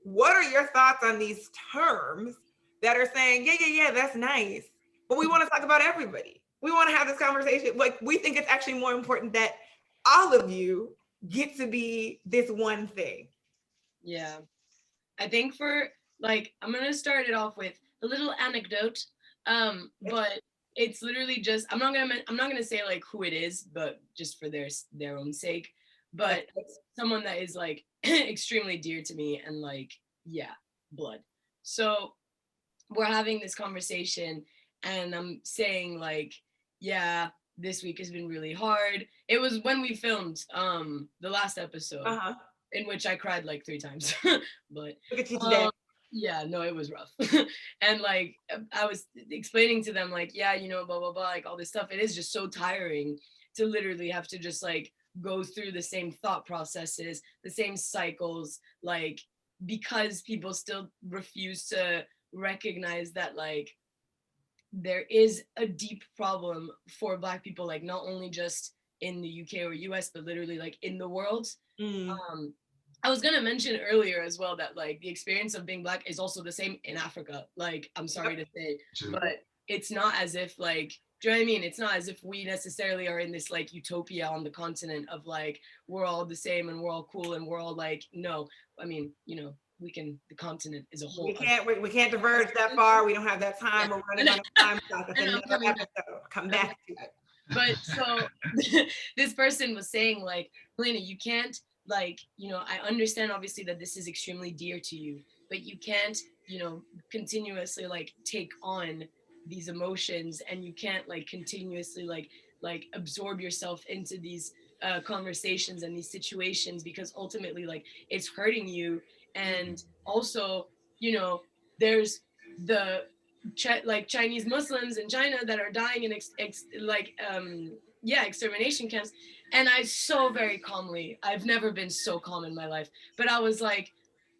What are your thoughts on these terms that are saying, yeah, that's nice, but we want to talk about everybody. We want to have this conversation. Like, we think it's actually more important that all of you get to be this one thing. Yeah. I think for like, I'm gonna start it off with a little anecdote. But it's literally just I'm not gonna say like who it is, but just for their own sake. But it's someone that is like extremely dear to me and like, yeah, blood. So we're having this conversation and I'm saying like, yeah, this week has been really hard. It was when we filmed the last episode. In which I cried like 3 times. But look at you today. Yeah, no, it was rough. And like I was explaining to them like, yeah, you know, blah blah blah, like all this stuff. It is just so tiring to literally have to just like go through the same thought processes, the same cycles, like because people still refuse to recognize that like there is a deep problem for Black people, like not only just in the UK or US, but literally like in the world. I was gonna mention earlier as well that like the experience of being Black is also the same in Africa. Like, I'm sorry to say, but it's not as if like, do you know what I mean? It's not as if we necessarily are in this like utopia on the continent of like, we're all the same and we're all cool and we're all like, no, I mean, you know, the continent is a whole. We can't diverge that far. We don't have that time. Yeah. We're running out of time. That's another episode. Come back to it. But so this person was saying like, Melina, you can't like, you know, I understand obviously that this is extremely dear to you, but you can't, you know, continuously like take on these emotions and you can't like continuously like absorb yourself into these conversations and these situations because ultimately like it's hurting you. And also, you know, there's the like Chinese Muslims in China that are dying in extermination camps. And I so very calmly, I've never been so calm in my life, but I was like,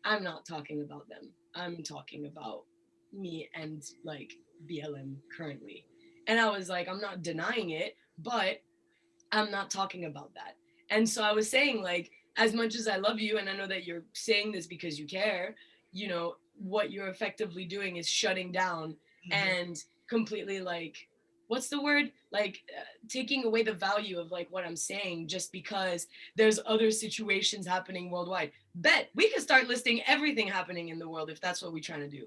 I'm not talking about them. I'm talking about me and like BLM currently. And I was like, I'm not denying it, but I'm not talking about that. And so I was saying like, as much as I love you, and I know that you're saying this because you care, you know, what you're effectively doing is shutting down and completely like, what's the word? Like taking away the value of like what I'm saying just because there's other situations happening worldwide. Bet we could start listing everything happening in the world if that's what we're trying to do.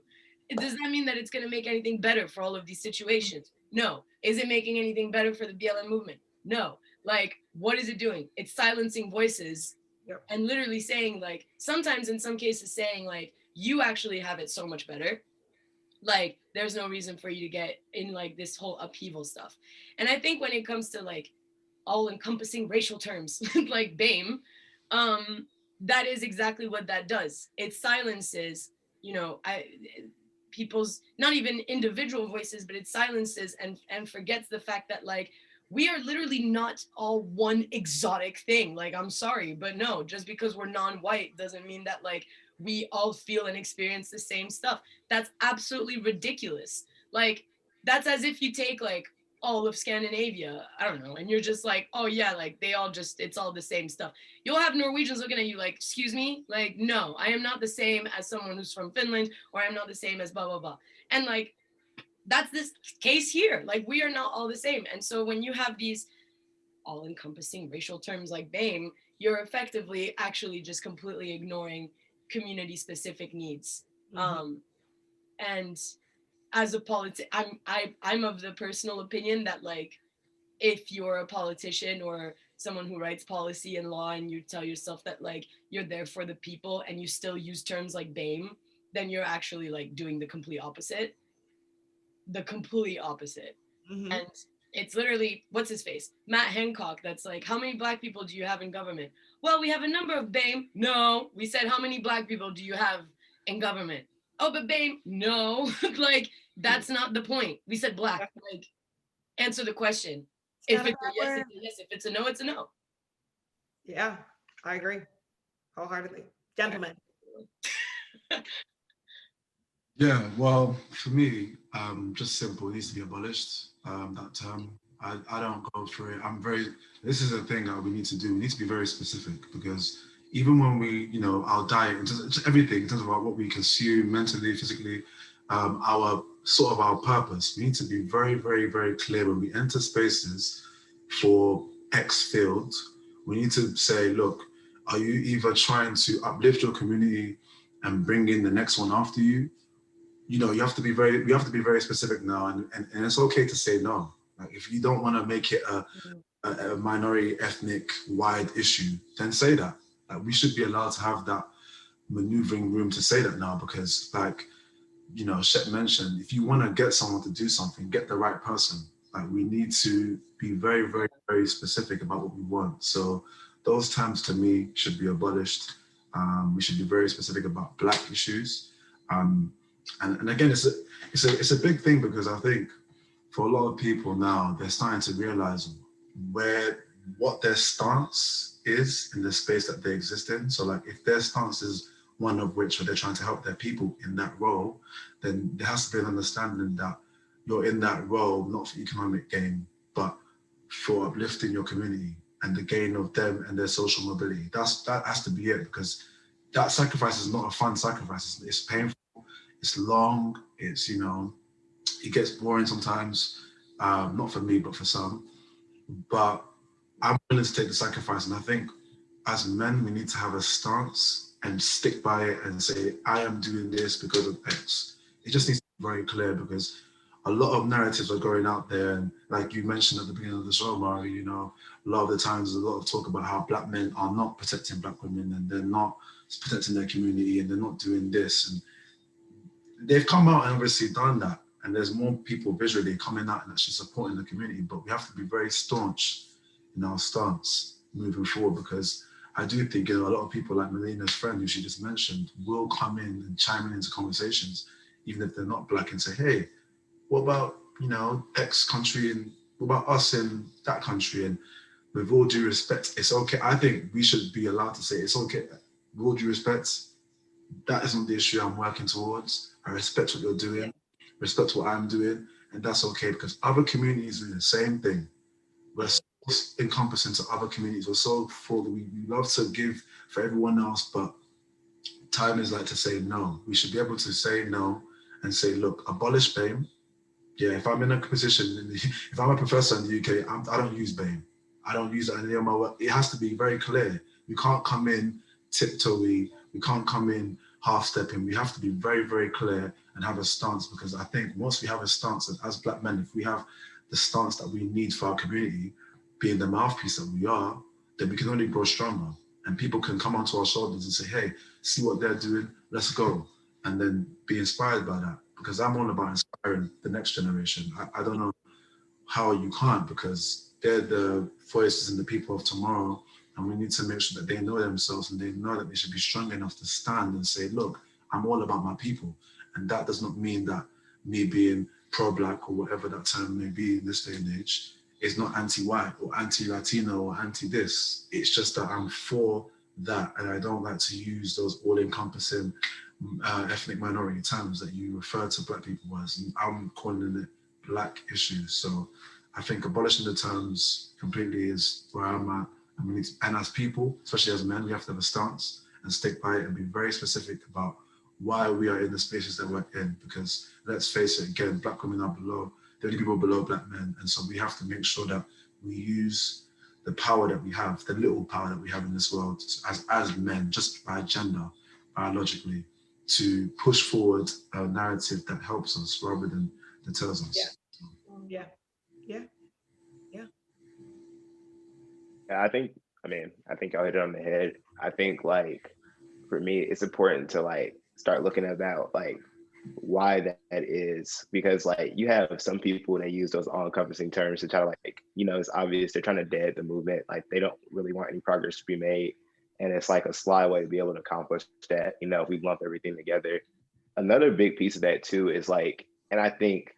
Does that mean that it's going to make anything better for all of these situations? No. Is it making anything better for the BLM movement? No. Like, what is it doing? It's silencing voices. Yep. And literally saying like, sometimes in some cases saying like, you actually have it so much better. Like, there's no reason for you to get in like this whole upheaval stuff. And I think when it comes to like all encompassing racial terms, like BAME, that is exactly what that does. It silences, you know, people's, not even individual voices, but it silences and forgets the fact that like, we are literally not all one exotic thing. Like, I'm sorry, but no, just because we're non-white doesn't mean that like we all feel and experience the same stuff. That's absolutely ridiculous. Like, that's as if you take like all of Scandinavia, I don't know, and you're just like, oh yeah, like they all just, it's all the same stuff. You'll have Norwegians looking at you like, excuse me, like, no, I am not the same as someone who's from Finland, or I'm not the same as blah, blah, blah. And like, that's this case here. Like, we are not all the same. And so when you have these all-encompassing racial terms like BAME, you're effectively actually just completely ignoring community-specific needs. And as a I'm of the personal opinion that like, if you're a politician or someone who writes policy and law and you tell yourself that like you're there for the people and you still use terms like BAME, then you're actually like doing the complete opposite. And it's literally, what's his face? Matt Hancock, that's like, how many Black people do you have in government? Well, we have a number of BAME. No, we said, how many Black people do you have in government? Oh, but BAME, no. Like, that's not the point. We said Black. Like, answer the question. If it's a yes, it's a yes. If it's a no, it's a no. Yeah, I agree wholeheartedly. Gentlemen. Yeah, well, for me, just simple, it needs to be abolished. That term, I don't go for it. This is a thing that we need to do. We need to be very specific because even when we, our diet, just everything in terms of what we consume mentally, physically, our purpose, we need to be very, very, very clear when we enter spaces for X field. We need to say, look, are you either trying to uplift your community and bring in the next one after you? We have to be very specific now, and it's okay to say no. Like if you don't want to make it a minority ethnic wide issue, then say that. Like we should be allowed to have that maneuvering room to say that now, because like, Shep mentioned, if you want to get someone to do something, get the right person. Like we need to be very, very, very specific about what we want. So those terms to me should be abolished. We should be very specific about Black issues. And again, it's a big thing because I think for a lot of people now, they're starting to realize what their stance is in the space that they exist in. So like if their stance is one of which they're trying to help their people in that role, then there has to be an understanding that you're in that role not for economic gain, but for uplifting your community and the gain of them and their social mobility. That has to be it, because that sacrifice is not a fun sacrifice. It's painful, it's long, it gets boring sometimes, not for me, but for some. But I'm willing to take the sacrifice. And I think as men, we need to have a stance and stick by it and say, I am doing this because of X. It just needs to be very clear, because a lot of narratives are going out there. And like you mentioned at the beginning of the show, Mari, a lot of the times there's a lot of talk about how Black men are not protecting Black women and they're not protecting their community and they're not doing this. And they've come out and obviously done that. And there's more people visually coming out and actually supporting the community, but we have to be very staunch in our stance moving forward, because I do think a lot of people like Melina's friend, who she just mentioned, will come in and chime in into conversations, even if they're not Black, and say, hey, what about, X country, and what about us in that country? And with all due respect, it's okay. I think we should be allowed to say it's okay. With all due respect, that isn't the issue I'm working towards. I respect what you're doing, respect what I'm doing, and that's okay, because other communities do the same thing. We're so encompassing to other communities. We're so full. We love to give for everyone else, but time is like to say no. We should be able to say no and say, look, abolish BAME. Yeah, if I'm in a position, if I'm a professor in the UK, I don't use BAME. I don't use it in any of my work. It has to be very clear. We can't come in tiptoey. We can't come in half-stepping. We have to be very, very clear and have a stance, because I think once we have a stance, as Black men, if we have the stance that we need for our community, being the mouthpiece that we are, then we can only grow stronger. And people can come onto our shoulders and say, hey, see what they're doing, let's go. And then be inspired by that. Because I'm all about inspiring the next generation. I don't know how you can't, because they're the voices and the people of tomorrow. And we need to make sure that they know themselves and they know that they should be strong enough to stand and say, look, I'm all about my people. And that does not mean that me being pro-Black or whatever that term may be in this day and age is not anti-white or anti-Latino or anti-this. It's just that I'm for that. And I don't like to use those all-encompassing ethnic minority terms that you refer to Black people as. I'm calling it Black issues. So I think abolishing the terms completely is where I'm at. And as people, especially as men, we have to have a stance and stick by it and be very specific about why we are in the spaces that we're in. Because let's face it, again, Black women are below, the only people below Black men. And so we have to make sure that we use the power that we have, the little power that we have in this world as men, just by gender, biologically, to push forward a narrative that helps us rather than deters us. Yeah. Yeah, I think y'all hit it on the head. I think like for me, it's important to like start looking about like why that is, because like you have some people that use those all-encompassing terms to try to like, it's obvious they're trying to dead the movement. Like they don't really want any progress to be made. And it's like a sly way to be able to accomplish that, if we lump everything together. Another big piece of that too is like, and I think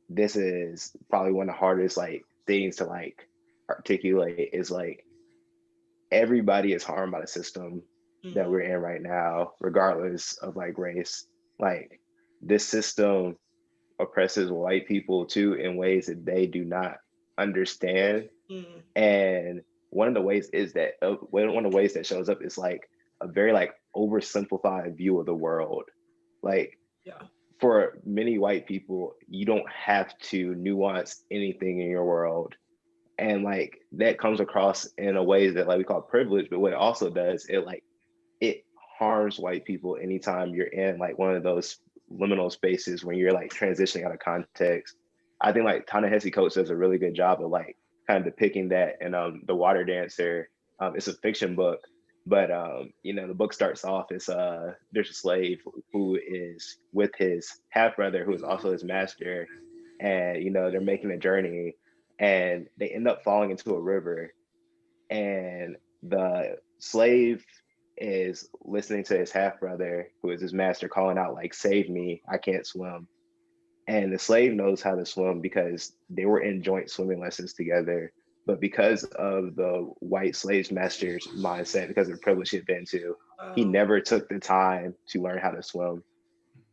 this is probably one of the hardest like things to like articulate, is like everybody is harmed by the system that we're in right now, regardless of like race. Like this system oppresses white people too in ways that they do not understand. And one of the ways is that one of the ways that shows up is like a very like oversimplified view of the world. Like for many white people, you don't have to nuance anything in your world. And like that comes across in a way that like we call privilege, but what it also does, it harms white people anytime you're in like one of those liminal spaces when you're like transitioning out of context. I think like Ta-Nehisi Coates does a really good job of like kind of depicting that in The Water Dancer. It's a fiction book, but you know, the book starts off as there's a slave who is with his half brother who is also his master, and you know, they're making a journey and they end up falling into a river, and the slave is listening to his half brother, who is his master, calling out like, "Save me, I can't swim." And the slave knows how to swim because they were in joint swimming lessons together. But because of the white slave master's mindset, because of the privilege he had been to, he never took the time to learn how to swim.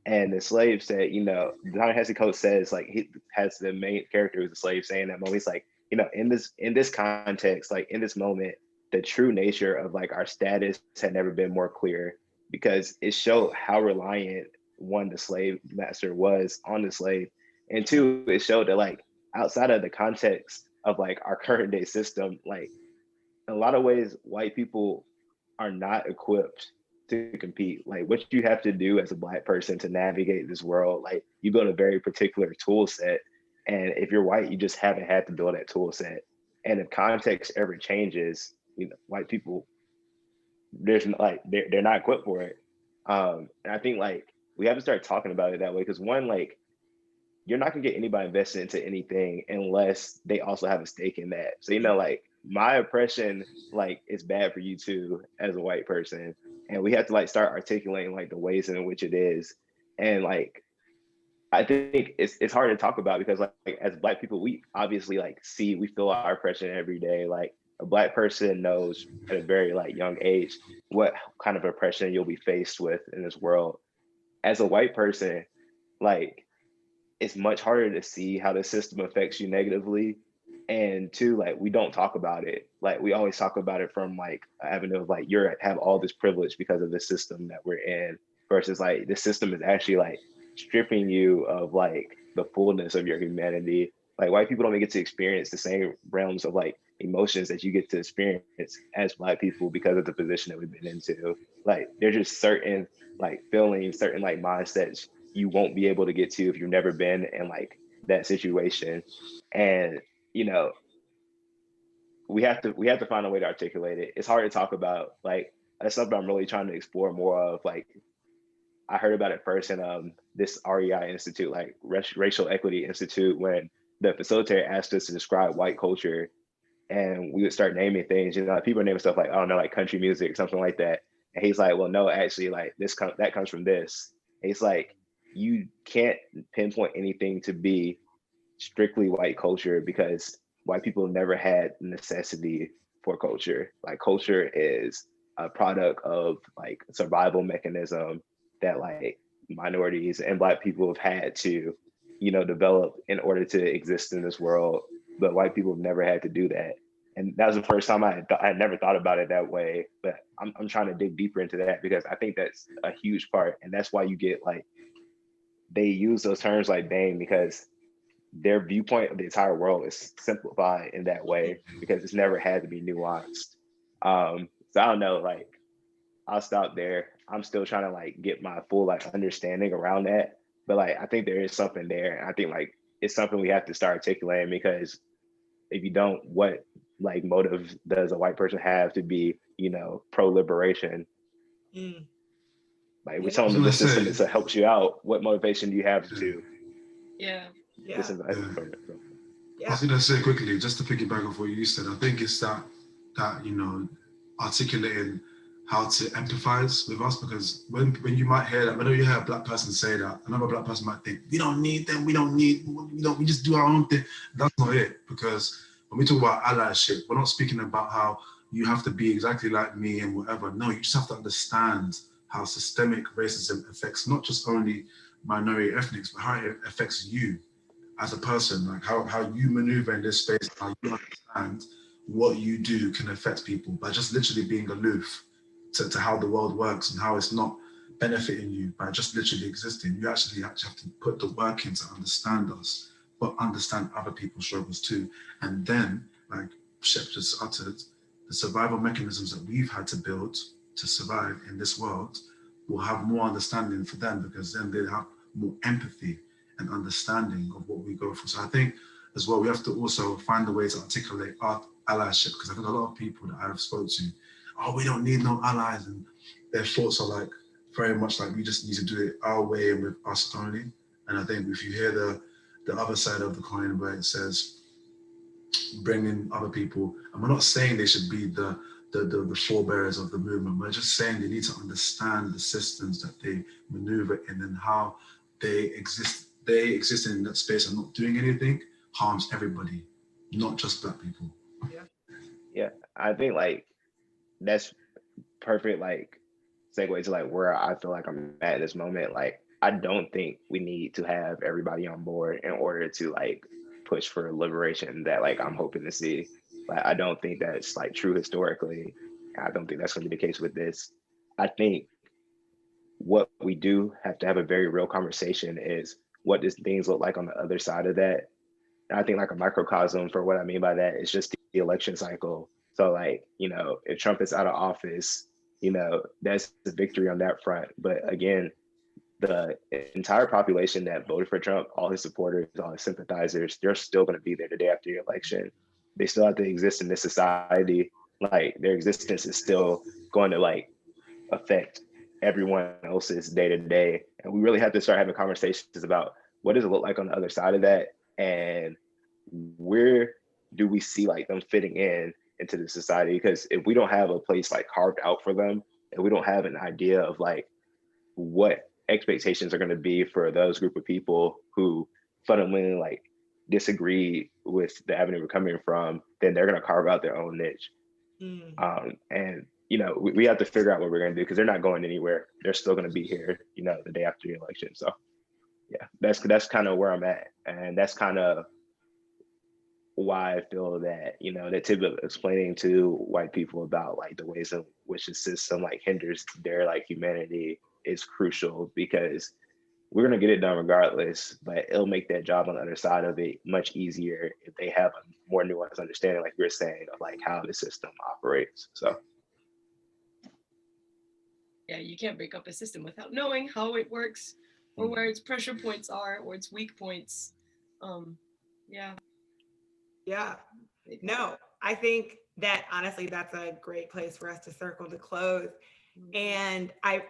And the slave said, you know, Ta-Nehisi Coates says, like, he has the main character who's a slave saying that moment, he's like, you know, in this context, like in this moment, the true nature of like our status had never been more clear, because it showed how reliant, one, the slave master was on the slave, and two, it showed that like outside of the context of like our current day system, like in a lot of ways, white people are not equipped to compete. Like what you have to do as a Black person to navigate this world, like you build a very particular tool set. And if you're white, you just haven't had to build that tool set. And if context ever changes, you know, white people, there's like, they're not equipped for it. And I think like we have to start talking about it that way, because one, like you're not gonna get anybody invested into anything unless they also have a stake in that. So, you know, like my oppression, like it's bad for you too as a white person. And we have to like start articulating like the ways in which it is. And like, I think it's hard to talk about because like as Black people, we obviously like we feel our oppression every day. Like a Black person knows at a very like young age what kind of oppression you'll be faced with in this world. As a white person, like it's much harder to see how the system affects you negatively. And two, like we don't talk about it. Like we always talk about it from like an avenue of like have all this privilege because of the system that we're in, versus like the system is actually like stripping you of like the fullness of your humanity. Like white people don't even get to experience the same realms of like emotions that you get to experience as Black people because of the position that we've been into. Like there's just certain like feelings, certain like mindsets you won't be able to get to if you've never been in like that situation. And you know, we have to find a way to articulate it. It's hard to talk about. Like that's something I'm really trying to explore more of. Like I heard about it first in this REI Institute, like Racial Equity Institute, when the facilitator asked us to describe white culture, and we would start naming things. You know, like, people are naming stuff like, I don't know, like country music, something like that. And he's like, well, no, actually, like that comes from this. And he's like, you can't pinpoint anything to be strictly white culture because white people never had necessity for culture. Like culture is a product of like survival mechanism that like minorities and Black people have had to, you know, develop in order to exist in this world. But white people have never had to do that. And that was the first time I had never thought about it that way. But I'm trying to dig deeper into that because I think that's a huge part. And that's why you get like, they use those terms like BAME because their viewpoint of the entire world is simplified in that way because it's never had to be nuanced. So I don't know, like I'll stop there. I'm still trying to like get my full like understanding around that. But like I think there is something there. And I think like it's something we have to start articulating, because if you don't, what like motive does a white person have to be, you know, pro-liberation? Like we're telling them the system is helps you out. What motivation do you have to? I was gonna say quickly, just to piggyback off what you said, I think it's that you know, articulating how to empathize with us, because when you might hear that, whenever you hear a Black person say that, another Black person might think, we don't need them, we just do our own thing. That's not it, because when we talk about allyship, we're not speaking about how you have to be exactly like me and whatever. No, you just have to understand how systemic racism affects not just only minority ethnics, but how it affects you as a person, like how you maneuver in this space, how you understand what you do can affect people by just literally being aloof to how the world works and how it's not benefiting you by just literally existing. You actually have to put the work in to understand us, but understand other people's struggles too. And then, like Shep just uttered, the survival mechanisms that we've had to build to survive in this world will have more understanding for them, because then they have more empathy and understanding of what we go through. So I think as well, we have to also find a way to articulate our allyship, because I think a lot of people that I've spoken to, oh, we don't need no allies, and their thoughts are like very much like we just need to do it our way and with us only. And I think if you hear the other side of the coin where it says bring in other people, and we're not saying they should be the forebearers of the movement, we're just saying they need to understand the systems that they maneuver in and how they exist in that space and not doing anything harms everybody, not just Black people. Yeah, I think like that's perfect like segue to like where I feel like I'm at this moment. Like I don't think we need to have everybody on board in order to like push for liberation that like I'm hoping to see. Like I don't think that's like true historically. I don't think that's gonna be the case with this. I think what we do have to have a very real conversation is what does things look like on the other side of that. And I think like a microcosm for what I mean by that is just the election cycle. So like, you know, if Trump is out of office, you know, that's the victory on that front. But again, the entire population that voted for Trump, all his supporters, all his sympathizers, they're still going to be there the day after the election. They still have to exist in this society. Like their existence is still going to like affect everyone else's day to day. And we really have to start having conversations about what does it look like on the other side of that, and where do we see like them fitting in into the society? Because if we don't have a place like carved out for them, and we don't have an idea of like what expectations are going to be for those group of people who fundamentally like disagree with the avenue we're coming from, then they're going to carve out their own niche. And you know, we have to figure out what we're going to do, because they're not going anywhere. They're still going to be here, you know, the day after the election. So yeah, that's kind of where I'm at, and that's kind of why I feel that, you know, that tip of explaining to white people about like the ways in which the system like hinders their like humanity is crucial, because we're going to get it done regardless, but it'll make that job on the other side of it much easier if they have a more nuanced understanding, like you're saying, of like how the system operates. So yeah, you can't break up a system without knowing how it works, or where its pressure points are, or its weak points. Yeah. Yeah. No, I think that honestly, that's a great place for us to circle to close. And I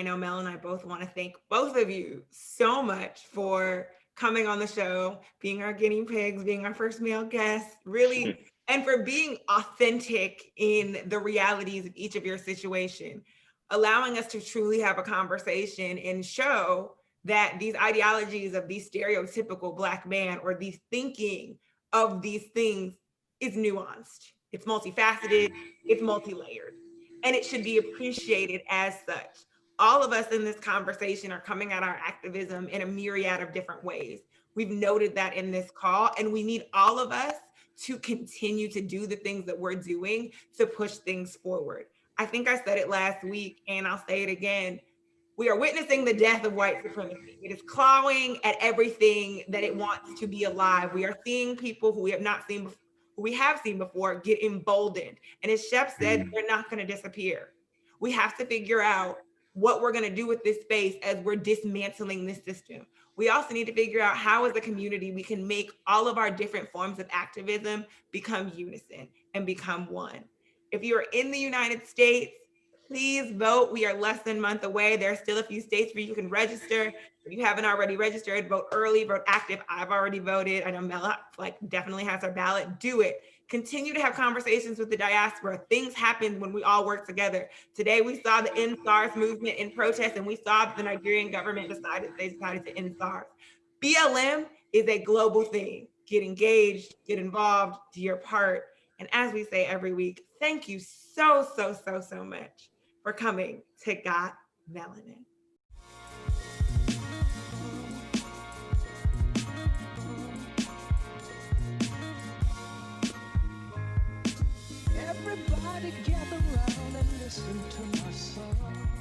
know Mel and I both want to thank both of you so much for coming on the show, being our guinea pigs, being our first male guest, really, and for being authentic in the realities of each of your situation, allowing us to truly have a conversation and show that these ideologies of these stereotypical Black man, or these thinking of these things, is nuanced. It's multifaceted, it's multi-layered, and it should be appreciated as such. All of us in this conversation are coming at our activism in a myriad of different ways. We've noted that in this call, and we need all of us to continue to do the things that we're doing to push things forward. I think I said it last week, and I'll say it again. We are witnessing the death of white supremacy. It is clawing at everything that it wants to be alive. We are seeing people who we have not seen before, who we have seen before, get emboldened. And as Shep said, they're not going to disappear. We have to figure out what we're going to do with this space as we're dismantling this system. We also need to figure out how, as a community, we can make all of our different forms of activism become unison and become one. If you're in the United States, please vote. We are less than a month away. There are still a few states where you can register. If you haven't already registered, vote early, vote active. I've already voted. I know Mela definitely has her ballot. Do it. Continue to have conversations with the diaspora. Things happen when we all work together. Today, we saw the End SARS movement in protest, and we saw that the Nigerian government decided to end SARS. BLM is a global thing. Get engaged, get involved, do your part, And as we say every week, thank you so, so, so, so much for coming to Got Melanin. Everybody gather round and listen to my song.